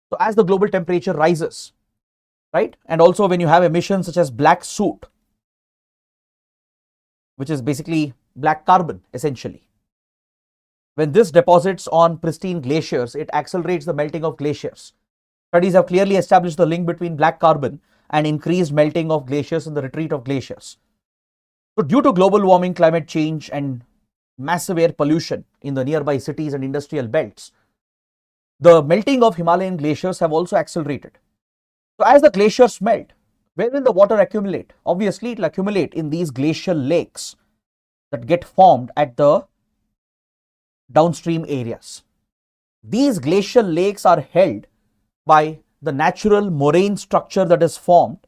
So as the global temperature rises, right, and also when you have emissions such as black soot, which is basically black carbon essentially, when this deposits on pristine glaciers, it accelerates the melting of glaciers. Studies have clearly established the link between black carbon and increased melting of glaciers and the retreat of glaciers. So due to global warming, climate change and massive air pollution in the nearby cities and industrial belts, the melting of Himalayan glaciers have also accelerated. So as the glaciers melt, where will the water accumulate? Obviously, it will accumulate in these glacial lakes that get formed at the downstream areas. These glacial lakes are held by the natural moraine structure that is formed,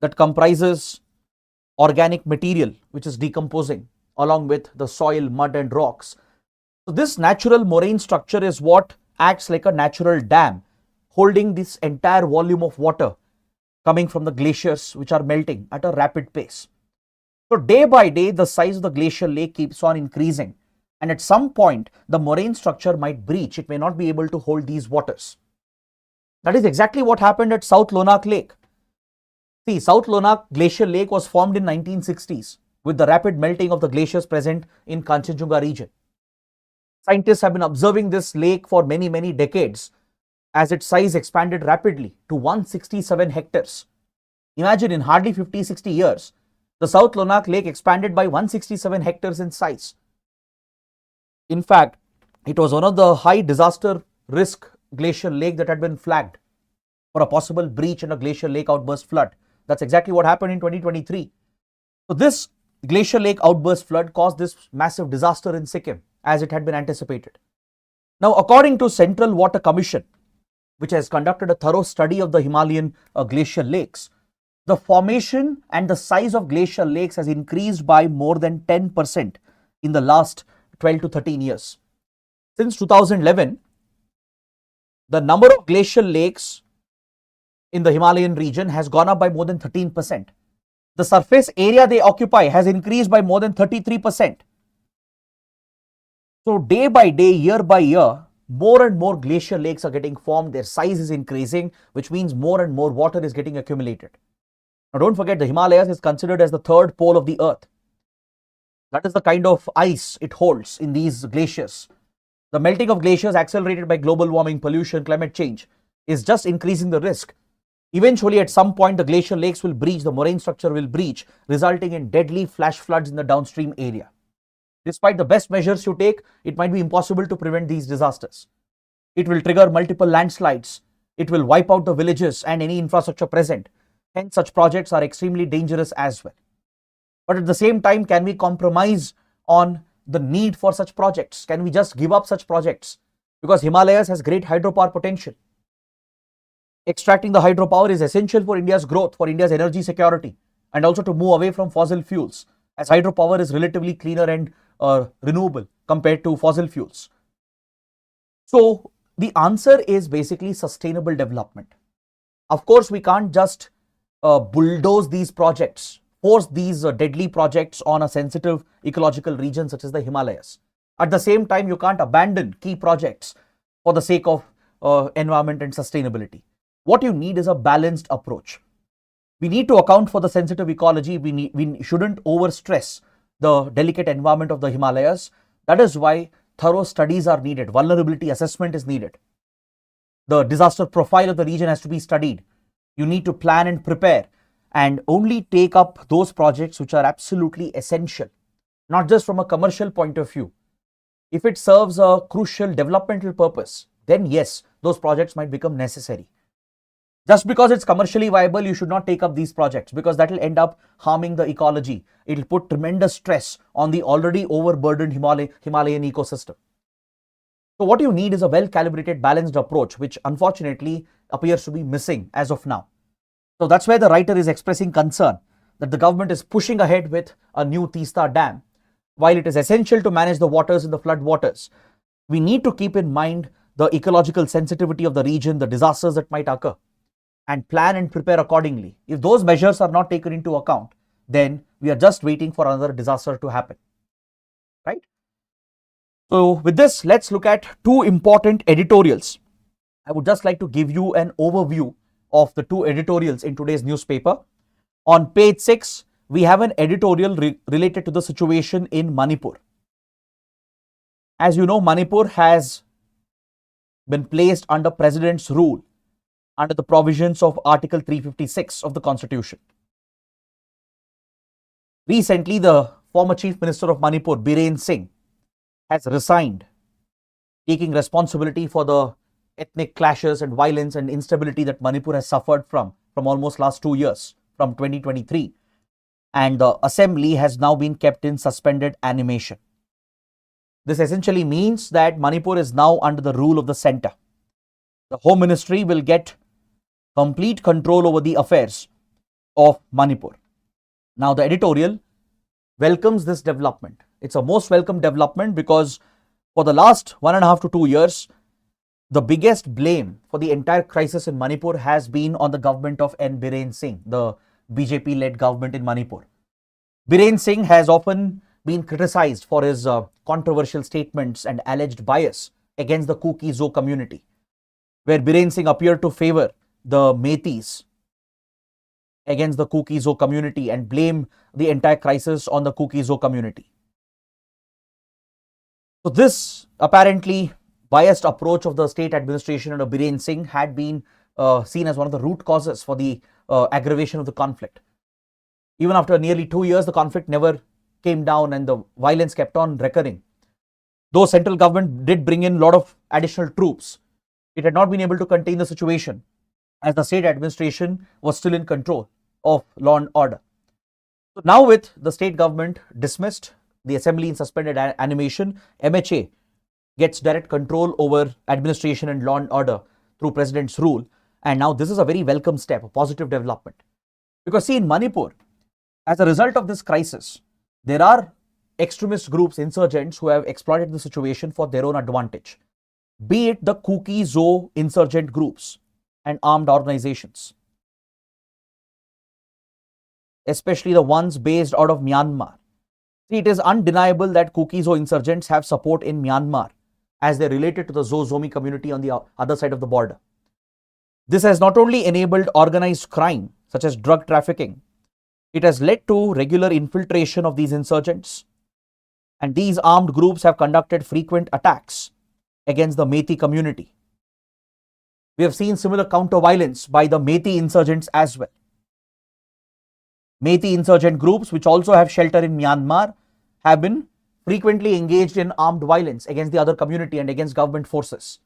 that comprises organic material which is decomposing along with the soil, mud and rocks. So this natural moraine structure is what acts like a natural dam, holding this entire volume of water coming from the glaciers which are melting at a rapid pace. So day by day, the size of the glacial lake keeps on increasing, and at some point the moraine structure might breach. It may not be able to hold these waters. That is exactly what happened at South Lonak Lake. See, South Lonak Glacial Lake was formed in 1960s with the rapid melting of the glaciers present in Kanchenjunga region. Scientists have been observing this lake for many decades as its size expanded rapidly to 167 hectares. Imagine, in hardly 50-60 years, the South Lonak Lake expanded by 167 hectares in size. In fact, it was one of the high disaster risk glacial lake that had been flagged for a possible breach and a glacial lake outburst flood. That's exactly what happened in 2023. So this glacial lake outburst flood caused this massive disaster in Sikkim, as it had been anticipated. Now, according to Central Water Commission, which has conducted a thorough study of the Himalayan glacial lakes, the formation and the size of glacial lakes has increased by more than 10% in the last 12 to 13 years. Since 2011, the number of glacial lakes in the Himalayan region has gone up by more than 13%. The surface area they occupy has increased by more than 33%. So day by day, year by year, more and more glacial lakes are getting formed. Their size is increasing, which means more and more water is getting accumulated. Now don't forget, the Himalayas is considered as the third pole of the earth. That is the kind of ice it holds in these glaciers. The melting of glaciers accelerated by global warming, pollution, climate change is just increasing the risk. Eventually, at some point, the glacial lakes will breach, the moraine structure will breach, resulting in deadly flash floods in the downstream area. Despite the best measures you take, it might be impossible to prevent these disasters. It will trigger multiple landslides. It will wipe out the villages and any infrastructure present. Hence, such projects are extremely dangerous as well. But at the same time, can we compromise on the need for such projects? Can we just give up such projects? Because Himalayas has great hydropower potential. Extracting the hydropower is essential for India's growth, for India's energy security, and also to move away from fossil fuels, as hydropower is relatively cleaner and renewable compared to fossil fuels. So the answer is basically sustainable development. Of course, we can't just bulldoze these projects force these deadly projects on a sensitive ecological region such as the Himalayas. At the same time, you can't abandon key projects for the sake of environment and sustainability. What you need is a balanced approach. We need to account for the sensitive ecology. We shouldn't overstress the delicate environment of the Himalayas. That is why thorough studies are needed. Vulnerability assessment is needed. The disaster profile of the region has to be studied. You need to plan and prepare and only take up those projects which are absolutely essential, not just from a commercial point of view. If it serves a crucial developmental purpose, then yes, those projects might become necessary. Just because it's commercially viable, you should not take up these projects, because that will end up harming the ecology. It will put tremendous stress on the already overburdened Himalayan ecosystem. So what you need is a well-calibrated, balanced approach, which unfortunately appears to be missing as of now. So that's where the writer is expressing concern that the government is pushing ahead with a new Teesta dam. While it is essential to manage the waters in the flood waters, we need to keep in mind the ecological sensitivity of the region, the disasters that might occur, and plan and prepare accordingly. If those measures are not taken into account, then we are just waiting for another disaster to happen, right? So with this, let's look at two important editorials. I would just like to give you an overview of the two editorials in today's newspaper. On page 6, we have an editorial related to the situation in Manipur. As you know, Manipur has been placed under President's rule under the provisions of Article 356 of the Constitution. Recently, the former Chief Minister of Manipur, Biren Singh, has resigned, taking responsibility for the ethnic clashes and violence and instability that Manipur has suffered from almost last 2 years, from 2023. And the assembly has now been kept in suspended animation. This essentially means that Manipur is now under the rule of the center. The Home Ministry will get complete control over the affairs of Manipur. Now, the editorial welcomes this development. It's a most welcome development because for the last 1.5 to 2 years, the biggest blame for the entire crisis in Manipur has been on the government of N. Biren Singh, the BJP-led government in Manipur. Biren Singh has often been criticized for his controversial statements and alleged bias against the Kuki-Zo community, where Biren Singh appeared to favor the Metis against the Kuki-Zo community and blame the entire crisis on the Kuki-Zo community. So this apparently biased approach of the state administration under Biren Singh had been seen as one of the root causes for the aggravation of the conflict. Even after nearly 2 years, the conflict never came down and the violence kept on recurring. Though central government did bring in a lot of additional troops, it had not been able to contain the situation as the state administration was still in control of law and order. So now with the state government dismissed, the assembly in suspended animation, MHA gets direct control over administration and law and order through President's rule. And now this is a very welcome step, a positive development. Because see, in Manipur, as a result of this crisis, there are extremist groups, insurgents, who have exploited the situation for their own advantage, be it the Kuki-Zo insurgent groups and armed organizations, especially the ones based out of Myanmar. See, it is undeniable that Kuki-Zo insurgents have support in Myanmar as they related to the Zomi community on the other side of the border. This has not only enabled organized crime such as drug trafficking, it has led to regular infiltration of these insurgents, and these armed groups have conducted frequent attacks against the Metis community. We have seen similar counter-violence by the Metis insurgents as well. Metis insurgent groups, which also have shelter in Myanmar, have been frequently engaged in armed violence against the other community and against government forces.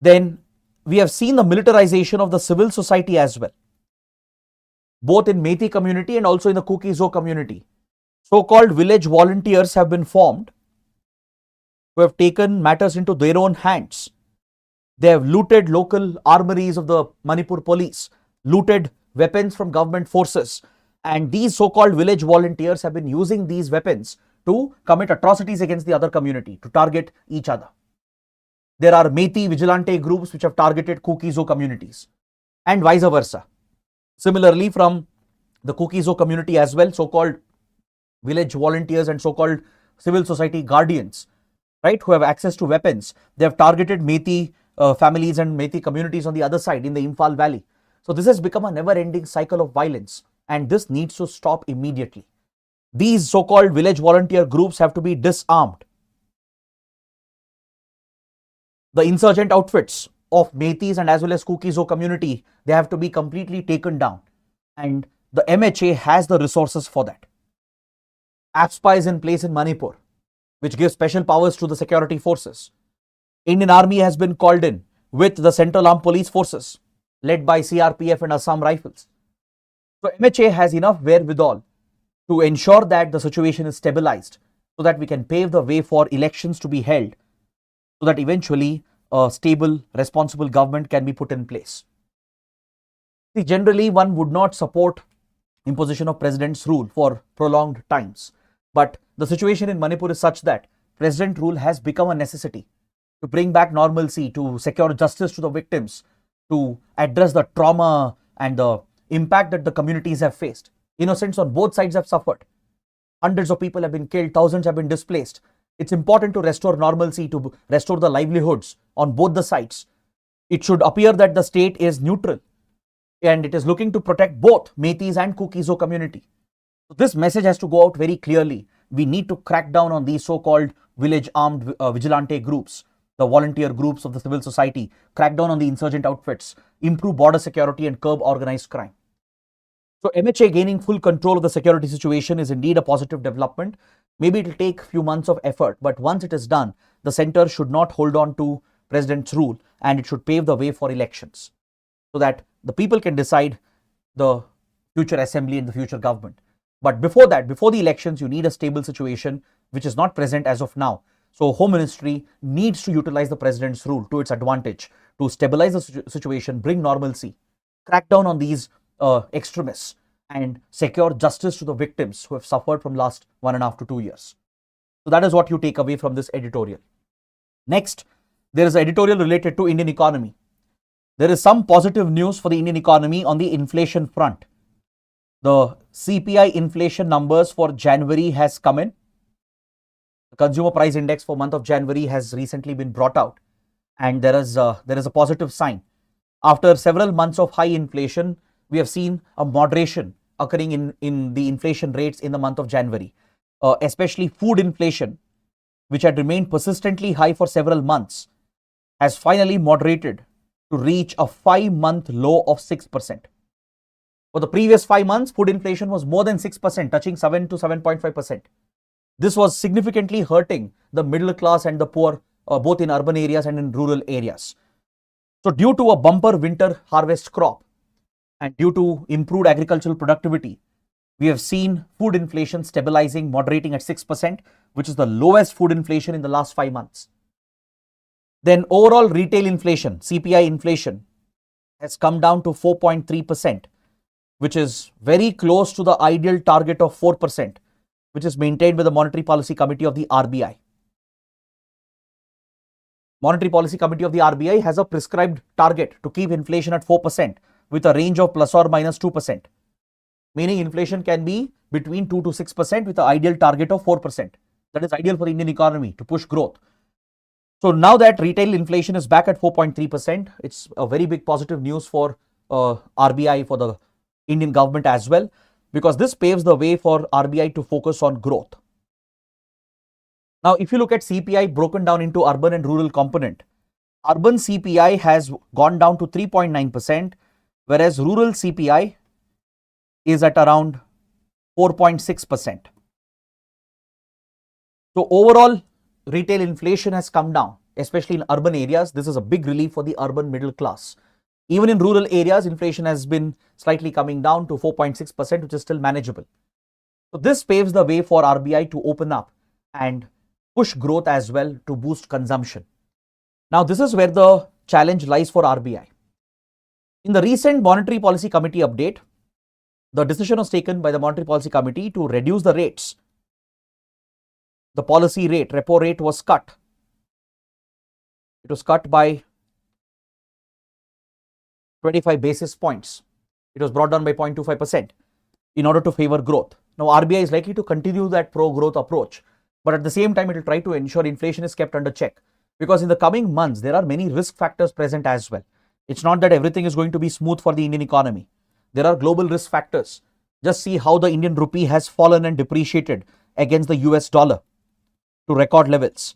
Then we have seen the militarization of the civil society as well, both in Metis community and also in the Kuki-Zo community. So-called village volunteers have been formed who have taken matters into their own hands. They have looted local armories of the Manipur police, looted weapons from government forces, and these so-called village volunteers have been using these weapons to commit atrocities against the other community, to target each other. There are Metis vigilante groups which have targeted Kuki-Zo communities and vice versa. Similarly, from the Kukizo community as well, so-called village volunteers and so-called civil society guardians, right, who have access to weapons. They have targeted Methi families and Methi communities on the other side in the Imphal Valley. So this has become a never-ending cycle of violence, and this needs to stop immediately. These so-called village volunteer groups have to be disarmed. The insurgent outfits of Methis and as well as Kukizo community, they have to be completely taken down, and the MHA has the resources for that. AFSPA is in place in Manipur, which gives special powers to the security forces. Indian Army has been called in with the Central Armed Police Forces led by CRPF and Assam Rifles. So MHA has enough wherewithal to ensure that the situation is stabilized so that we can pave the way for elections to be held, so that eventually a stable, responsible government can be put in place. See, generally one would not support imposition of president's rule for prolonged times, but the situation in Manipur is such that president rule has become a necessity to bring back normalcy, to secure justice to the victims, to address the trauma and the impact that the communities have faced. Innocents on both sides have suffered. Hundreds of people have been killed, thousands have been displaced. It's important to restore normalcy, to restore the livelihoods on both the sides. It should appear that the state is neutral and it is looking to protect both Methis and Kukizo community. So this message has to go out very clearly. We need to crack down on these so-called village armed vigilante groups, the volunteer groups of the civil society, crack down on the insurgent outfits, improve border security and curb organized crime. So MHA gaining full control of the security situation is indeed a positive development. Maybe it will take a few months of effort, but once it is done, the center should not hold on to president's rule and it should pave the way for elections so that the people can decide the future assembly and the future government. But before that, before the elections, you need a stable situation which is not present as of now. So Home Ministry needs to utilize the president's rule to its advantage to stabilize the situation, bring normalcy, crack down on these extremists and secure justice to the victims who have suffered from last 1.5 to 2 years. So that is what you take away from this editorial. Next, there is an editorial related to Indian economy. There is some positive news for the Indian economy on the inflation front. The CPI inflation numbers for January has come in. The consumer price index for month of January has recently been brought out, and there is a positive sign. After several months of high inflation, we have seen a moderation occurring in the inflation rates in the month of January, especially food inflation, which had remained persistently high for several months, has finally moderated to reach a 5-month low of 6%. For the previous 5 months, food inflation was more than 6%, touching 7 to 7.5%. This was significantly hurting the middle class and the poor, both in urban areas and in rural areas. So due to a bumper winter harvest crop and due to improved agricultural productivity, we have seen food inflation stabilizing, moderating at 6%, which is the lowest food inflation in the last 5 months. Then overall retail inflation, CPI inflation, has come down to 4.3%, which is very close to the ideal target of 4%, which is maintained by the Monetary Policy Committee of the RBI. Monetary Policy Committee of the RBI has a prescribed target to keep inflation at 4% with a range of plus or minus 2%, meaning inflation can be between 2 to 6% with an ideal target of 4%. That is ideal for the Indian economy to push growth. So now that retail inflation is back at 4.3%, it's a very big positive news for RBI, for the Indian government as well, because this paves the way for RBI to focus on growth. Now, if you look at CPI broken down into urban and rural component, urban CPI has gone down to 3.9%, whereas rural CPI is at around 4.6%. So overall, retail inflation has come down, especially in urban areas. This is a big relief for the urban middle class. Even in rural areas, inflation has been slightly coming down to 4.6%, which is still manageable. So this paves the way for RBI to open up and push growth as well to boost consumption. Now, this is where the challenge lies for RBI. In the recent Monetary Policy Committee update, the decision was taken by the Monetary Policy Committee to reduce the rates. The policy rate, repo rate, was cut. It was cut by 25 basis points. It was brought down by 0.25%. in order to favor growth. Now, RBI is likely to continue that pro-growth approach, but at the same time, it will try to ensure inflation is kept under check, because in the coming months, there are many risk factors present as well. It's not that everything is going to be smooth for the Indian economy. There are global risk factors. Just see how the Indian rupee has fallen and depreciated against the US dollar to record levels.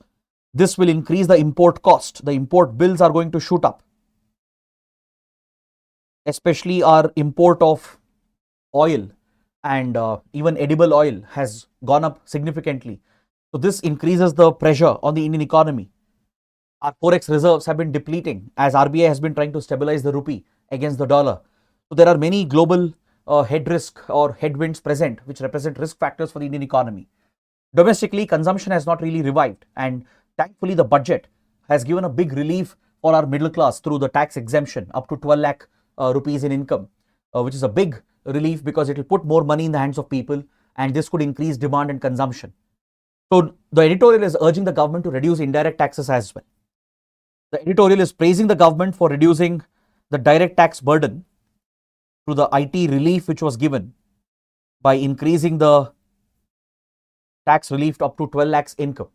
This will increase the import cost. The import bills are going to shoot up, especially our import of oil and even edible oil has gone up significantly. So this increases the pressure on the Indian economy. Our forex reserves have been depleting as RBI has been trying to stabilize the rupee against the dollar. So there are many global head risk or headwinds present which represent risk factors for the Indian economy. Domestically, consumption has not really revived, and thankfully the budget has given a big relief for our middle class through the tax exemption up to 12 lakh rupees in income, which is a big relief because it will put more money in the hands of people, and this could increase demand and consumption. So the editorial is urging the government to reduce indirect taxes as well. The editorial is praising the government for reducing the direct tax burden through the IT relief which was given by increasing the tax relief up to 12 lakhs income.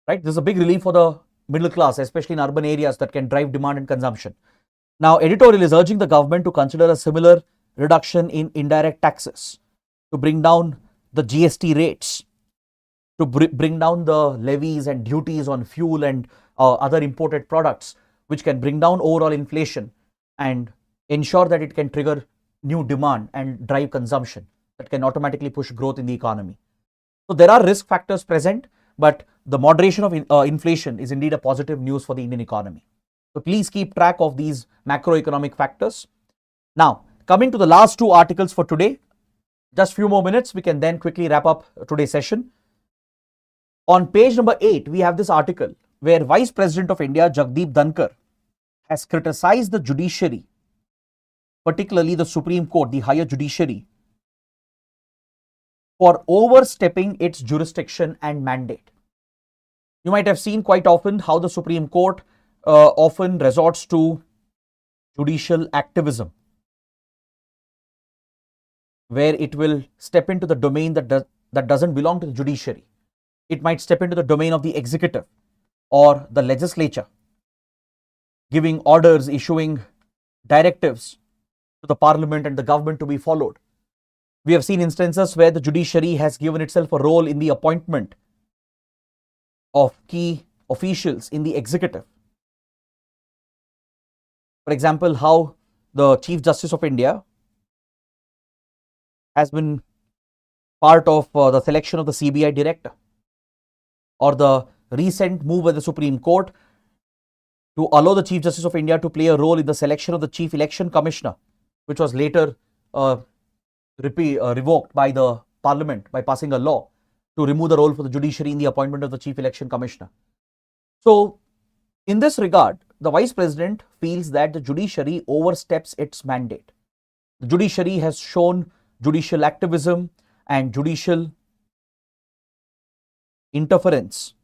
Right? This is a big relief for the middle class, especially in urban areas that can drive demand and consumption. Now, editorial is urging the government to consider a similar reduction in indirect taxes to bring down the GST rates, to bring down the levies and duties on fuel and other imported products, which can bring down overall inflation and ensure that it can trigger new demand and drive consumption that can automatically push growth in the economy. So there are risk factors present, but the moderation of inflation is indeed a positive news for the Indian economy. So please keep track of these macroeconomic factors. Now, coming to the last two articles for today, just few more minutes, we can then quickly wrap up today's session. On page number 8, we have this article where Vice President of India, Jagdeep Dhankar, has criticized the judiciary, particularly the Supreme Court, the higher judiciary, for overstepping its jurisdiction and mandate. You might have seen quite often how the Supreme Court often resorts to judicial activism, where it will step into the domain that doesn't belong to the judiciary. It might step into the domain of the executive or the legislature, giving orders, issuing directives to the parliament and the government to be followed. We have seen instances where the judiciary has given itself a role in the appointment of key officials in the executive. For example, how the Chief Justice of India has been part of the selection of the CBI director, or the recent move by the Supreme Court to allow the Chief Justice of India to play a role in the selection of the Chief Election Commissioner, which was later revoked by the Parliament by passing a law to remove the role for the judiciary in the appointment of the Chief Election Commissioner. So, in this regard, the Vice President feels that the judiciary oversteps its mandate. The judiciary has shown judicial activism and judicial interference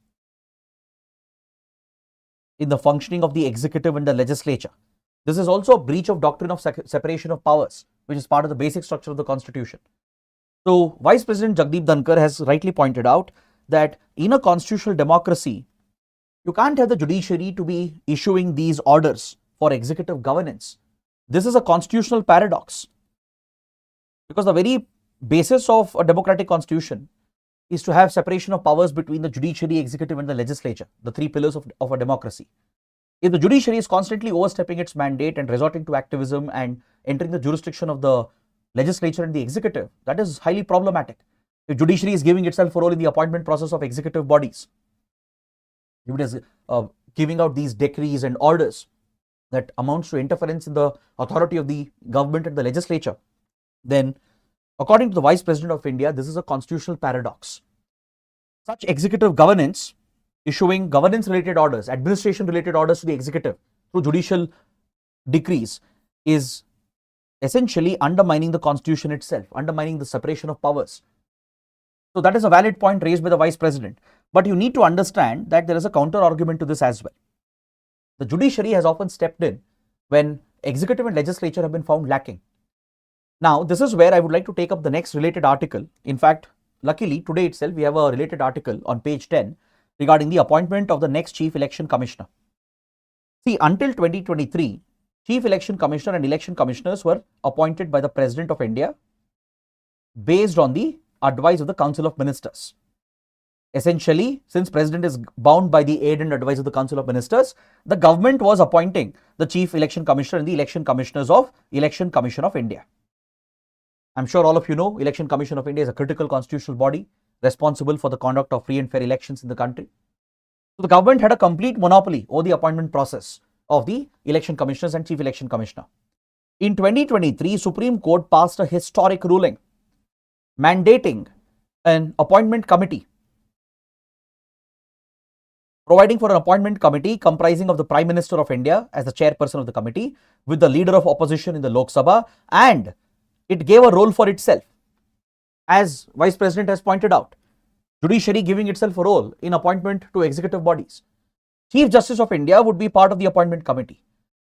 in the functioning of the executive and the legislature. This is also a breach of doctrine of separation of powers, which is part of the basic structure of the Constitution. So, Vice President Jagdeep Dhankar has rightly pointed out that in a constitutional democracy, you can't have the judiciary to be issuing these orders for executive governance. This is a constitutional paradox, because the very basis of a democratic constitution is to have separation of powers between the judiciary, executive and the legislature, the three pillars of a democracy. If the judiciary is constantly overstepping its mandate and resorting to activism and entering the jurisdiction of the legislature and the executive, that is highly problematic. If judiciary is giving itself a role in the appointment process of executive bodies, if it is giving out these decrees and orders that amounts to interference in the authority of the government and the legislature, then according to the Vice President of India, this is a constitutional paradox. Such executive governance, issuing governance related orders, administration related orders to the executive through judicial decrees, is essentially undermining the Constitution itself, undermining the separation of powers. So that is a valid point raised by the Vice President. But you need to understand that there is a counter argument to this as well. The judiciary has often stepped in when executive and legislature have been found lacking. Now, this is where I would like to take up the next related article. In fact, luckily today itself we have a related article on page 10 regarding the appointment of the next Chief Election Commissioner. See, until 2023, Chief Election Commissioner and election commissioners were appointed by the President of India based on the advice of the Council of Ministers. Essentially, since President is bound by the aid and advice of the Council of Ministers, the government was appointing the Chief Election Commissioner and the election commissioners of Election Commission of India. I'm sure all of you know Election Commission of India is a critical constitutional body responsible for the conduct of free and fair elections in the country. So the government had a complete monopoly over the appointment process of the election commissioners and chief election commissioner. In 2023, Supreme Court passed a historic ruling mandating an appointment committee, providing for an appointment committee comprising of the Prime Minister of India as the chairperson of the committee with the leader of opposition in the Lok Sabha, and it gave a role for itself. As Vice President has pointed out, judiciary giving itself a role in appointment to executive bodies. Chief Justice of India would be part of the appointment committee.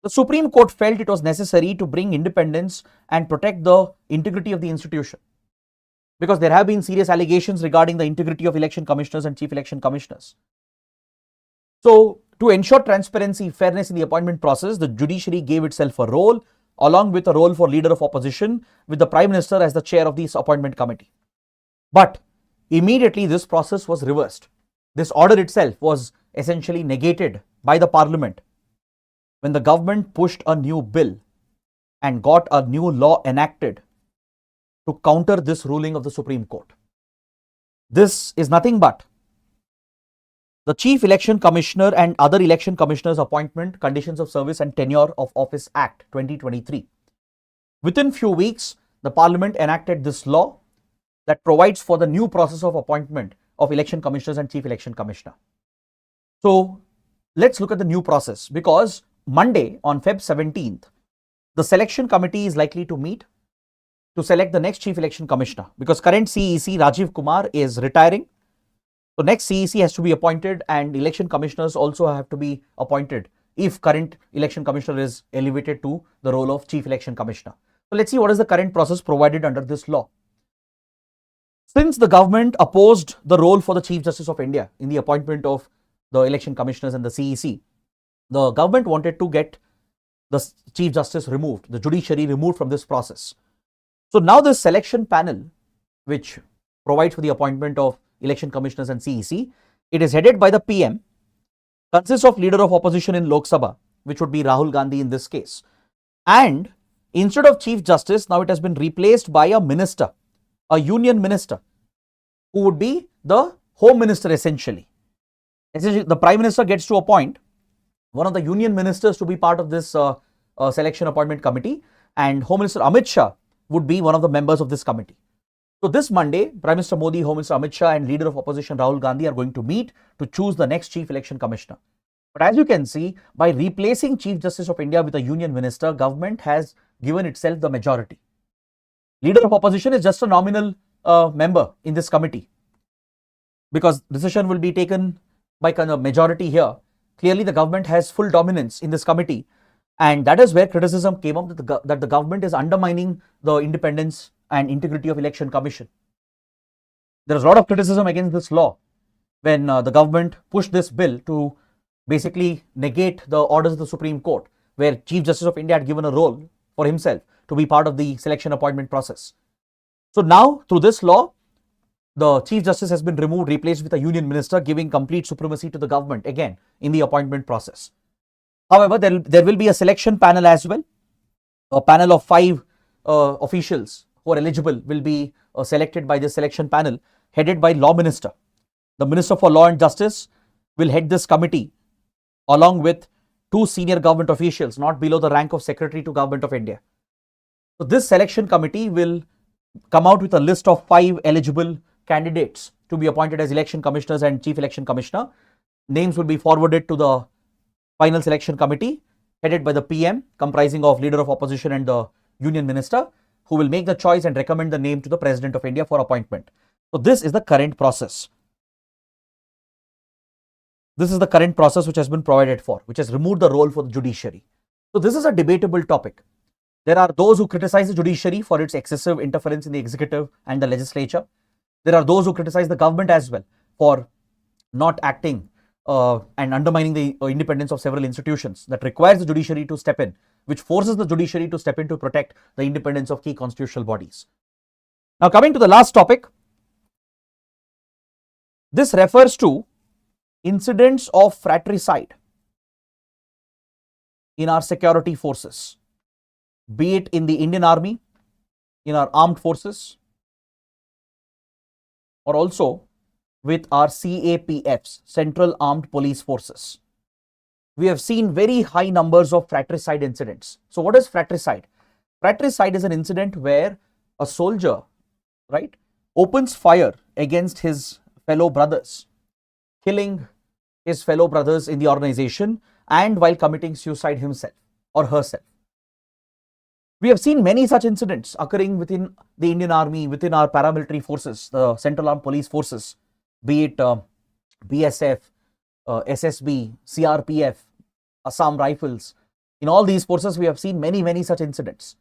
The Supreme Court felt it was necessary to bring independence and protect the integrity of the institution, because there have been serious allegations regarding the integrity of election commissioners and chief election commissioners. So, to ensure transparency, fairness in the appointment process, the judiciary gave itself a role, along with a role for leader of opposition, with the Prime Minister as the chair of this appointment committee. But immediately this process was reversed. This order itself was essentially negated by the Parliament when the government pushed a new bill and got a new law enacted to counter this ruling of the Supreme Court. This is nothing but the Chief Election Commissioner and other election commissioners appointment, conditions of service and tenure of office Act 2023. Within few weeks, the Parliament enacted this law that provides for the new process of appointment of election commissioners and chief election commissioner. So let's look at the new process, because Monday on Feb 17th, the selection committee is likely to meet to select the next chief election commissioner, because current CEC Rajiv Kumar is retiring. So next CEC has to be appointed, and election commissioners also have to be appointed if current election commissioner is elevated to the role of chief election commissioner. So let's see what is the current process provided under this law. Since the government opposed the role for the Chief Justice of India in the appointment of the election commissioners and the CEC, the government wanted to get the Chief Justice removed, the judiciary removed from this process. So now this selection panel, which provides for the appointment of election commissioners and CEC, it is headed by the PM, consists of leader of opposition in Lok Sabha, which would be Rahul Gandhi in this case. And instead of Chief Justice, now it has been replaced by a minister, a union minister, who would be the Home Minister essentially. Essentially, the Prime Minister gets to appoint one of the union ministers to be part of this selection appointment committee, and Home Minister Amit Shah would be one of the members of this committee. So this Monday, Prime Minister Modi, Home Minister Amit Shah and leader of opposition Rahul Gandhi are going to meet to choose the next Chief Election Commissioner. But as you can see, by replacing Chief Justice of India with a union minister, government has given itself the majority. Leader of opposition is just a nominal member in this committee, because decision will be taken by kind of majority here. Clearly the government has full dominance in this committee, and that is where criticism came up that the government is undermining the independence and integrity of election commission. There is a lot of criticism against this law when the government pushed this bill to basically negate the orders of the Supreme Court, where Chief Justice of India had given a role for himself to be part of the selection appointment process. So now through this law, the Chief Justice has been removed, replaced with a union minister, giving complete supremacy to the government again in the appointment process. However, there will be a selection panel as well. A panel of 5 officials who are eligible will be selected by this selection panel, headed by Law Minister. The Minister for Law and Justice will head this committee along with 2 senior government officials, not below the rank of Secretary to Government of India. So this selection committee will come out with a list of 5 eligible candidates to be appointed as election commissioners and chief election commissioner. Names will be forwarded to the final selection committee headed by the PM, comprising of leader of opposition and the union minister, who will make the choice and recommend the name to the President of India for appointment. So this is the current process. This is the current process which has been provided for, which has removed the role for the judiciary. So this is a debatable topic. There are those who criticize the judiciary for its excessive interference in the executive and the legislature. There are those who criticize the government as well for not acting and undermining the independence of several institutions that requires the judiciary to step in, which forces the judiciary to step in to protect the independence of key constitutional bodies. Now, coming to the last topic, this refers to incidents of fratricide in our security forces, be it in the Indian Army, in our armed forces, or also with our CAPFs, Central Armed Police Forces. We have seen very high numbers of fratricide incidents. So what is fratricide? Fratricide is an incident where a soldier, right, opens fire against his fellow brothers, killing his fellow brothers in the organization and while committing suicide himself or herself. We have seen many such incidents occurring within the Indian Army, within our paramilitary forces, the Central Armed Police Forces, be it BSF, SSB, CRPF, Assam Rifles. In all these forces, we have seen many such incidents.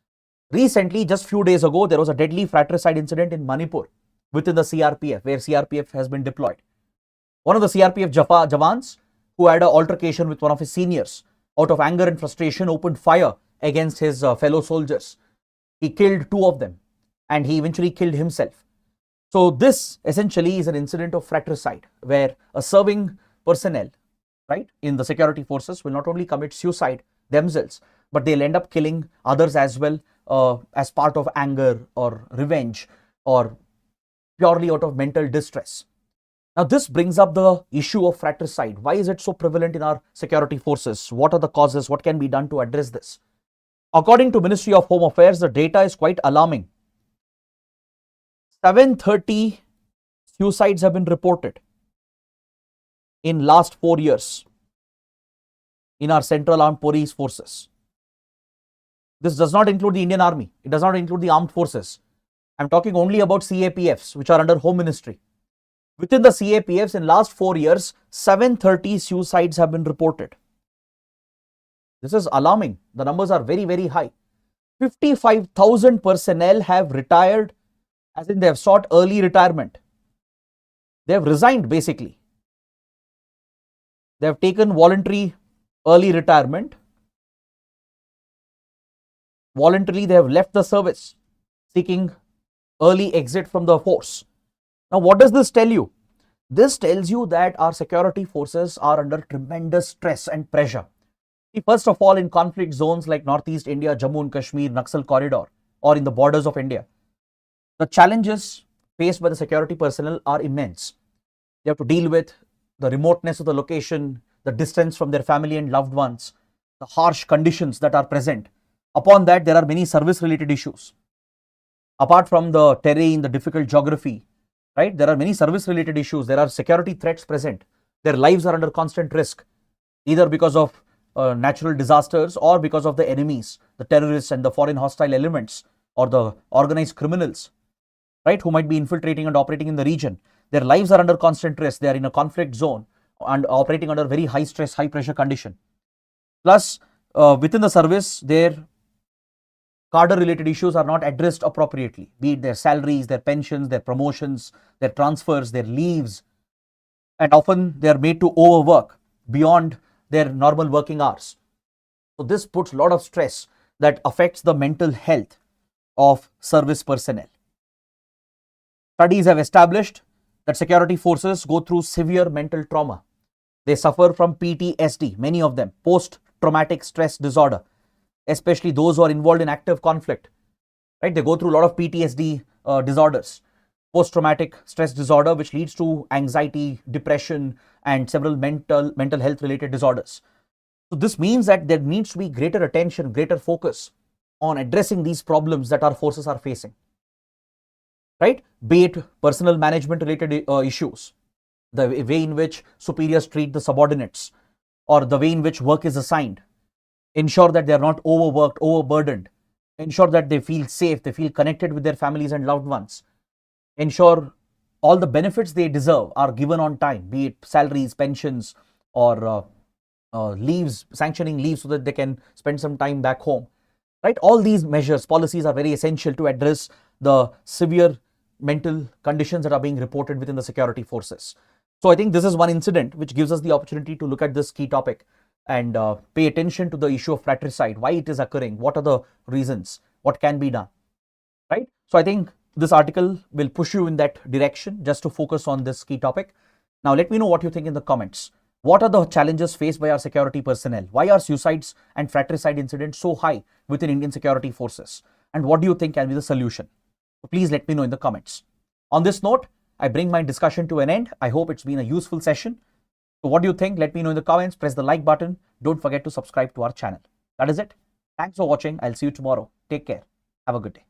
Recently, just few days ago, there was a deadly fratricide incident in Manipur within the CRPF, where CRPF has been deployed. One of the CRPF Jawans, who had an altercation with one of his seniors, out of anger and frustration, opened fire against his fellow soldiers. He killed two of them and he eventually killed himself. So this essentially is an incident of fratricide where a serving personnel, right, in the security forces will not only commit suicide themselves, but they'll end up killing others as well as part of anger or revenge or purely out of mental distress. Now this brings up the issue of fratricide. Why is it so prevalent in our security forces? What are the causes? What can be done to address this? According to Ministry of Home Affairs, the data is quite alarming. 730 suicides have been reported in last 4 years in our Central Armed Police Forces. This does not include the Indian Army. It does not include the armed forces. I'm talking only about CAPFs, which are under Home Ministry. Within the CAPFs in last 4 years, 730 suicides have been reported. This is alarming. The numbers are very high. 55,000 personnel have retired, as in they have sought early retirement. They have resigned basically. They have taken voluntary early retirement. Voluntarily, they have left the service, seeking early exit from the force. Now, what does this tell you? This tells you that our security forces are under tremendous stress and pressure. First of all, in conflict zones like Northeast India, Jammu and Kashmir, Naxal corridor, or in the borders of India, the challenges faced by the security personnel are immense. They have to deal with the remoteness of the location, the distance from their family and loved ones, the harsh conditions that are present. Upon that, there are many service-related issues. Apart from the terrain, the difficult geography, right? There are many service-related issues. There are security threats present. Their lives are under constant risk, either because of natural disasters or because of the enemies, the terrorists and the foreign hostile elements or the organized criminals, right, who might be infiltrating and operating in the region. Their lives are under constant risk. They are in a conflict zone and operating under very high stress, high pressure condition. Plus, within the service, their cadre related issues are not addressed appropriately, be it their salaries, their pensions, their promotions, their transfers, their leaves, and often they are made to overwork beyond their normal working hours. So this puts a lot of stress that affects the mental health of service personnel. Studies have established that security forces go through severe mental trauma. They suffer from PTSD, many of them, post-traumatic stress disorder, especially those who are involved in active conflict, right? They go through a lot of PTSD disorders, post-traumatic stress disorder, which leads to anxiety, depression, and several mental health related disorders. So this means that there needs to be greater attention, greater focus on addressing these problems that our forces are facing, right? Be it personal management related issues, the way in which superiors treat the subordinates, or the way in which work is assigned. Ensure that they are not overworked, overburdened. Ensure that they feel safe, they feel connected with their families and loved ones. Ensure all the benefits they deserve are given on time, be it salaries, pensions, or leaves, sanctioning leaves so that they can spend some time back home. right? All these measures, policies are very essential to address the severe mental conditions that are being reported within the security forces. So I think this is one incident which gives us the opportunity to look at this key topic and pay attention to the issue of fratricide, why it is occurring, what are the reasons, what can be done, right? So I think this article will push you in that direction just to focus on this key topic. Now let me know what you think in the comments. What are the challenges faced by our security personnel? Why are suicides and fratricide incidents so high within Indian security forces? And what do you think can be the solution? So please let me know in the comments. On this note, I bring my discussion to an end. I hope it's been a useful session. So what do you think? Let me know in the comments. Press the like button. Don't forget to subscribe to our channel. That is it. Thanks for watching. I'll see you tomorrow. Take care. Have a good day.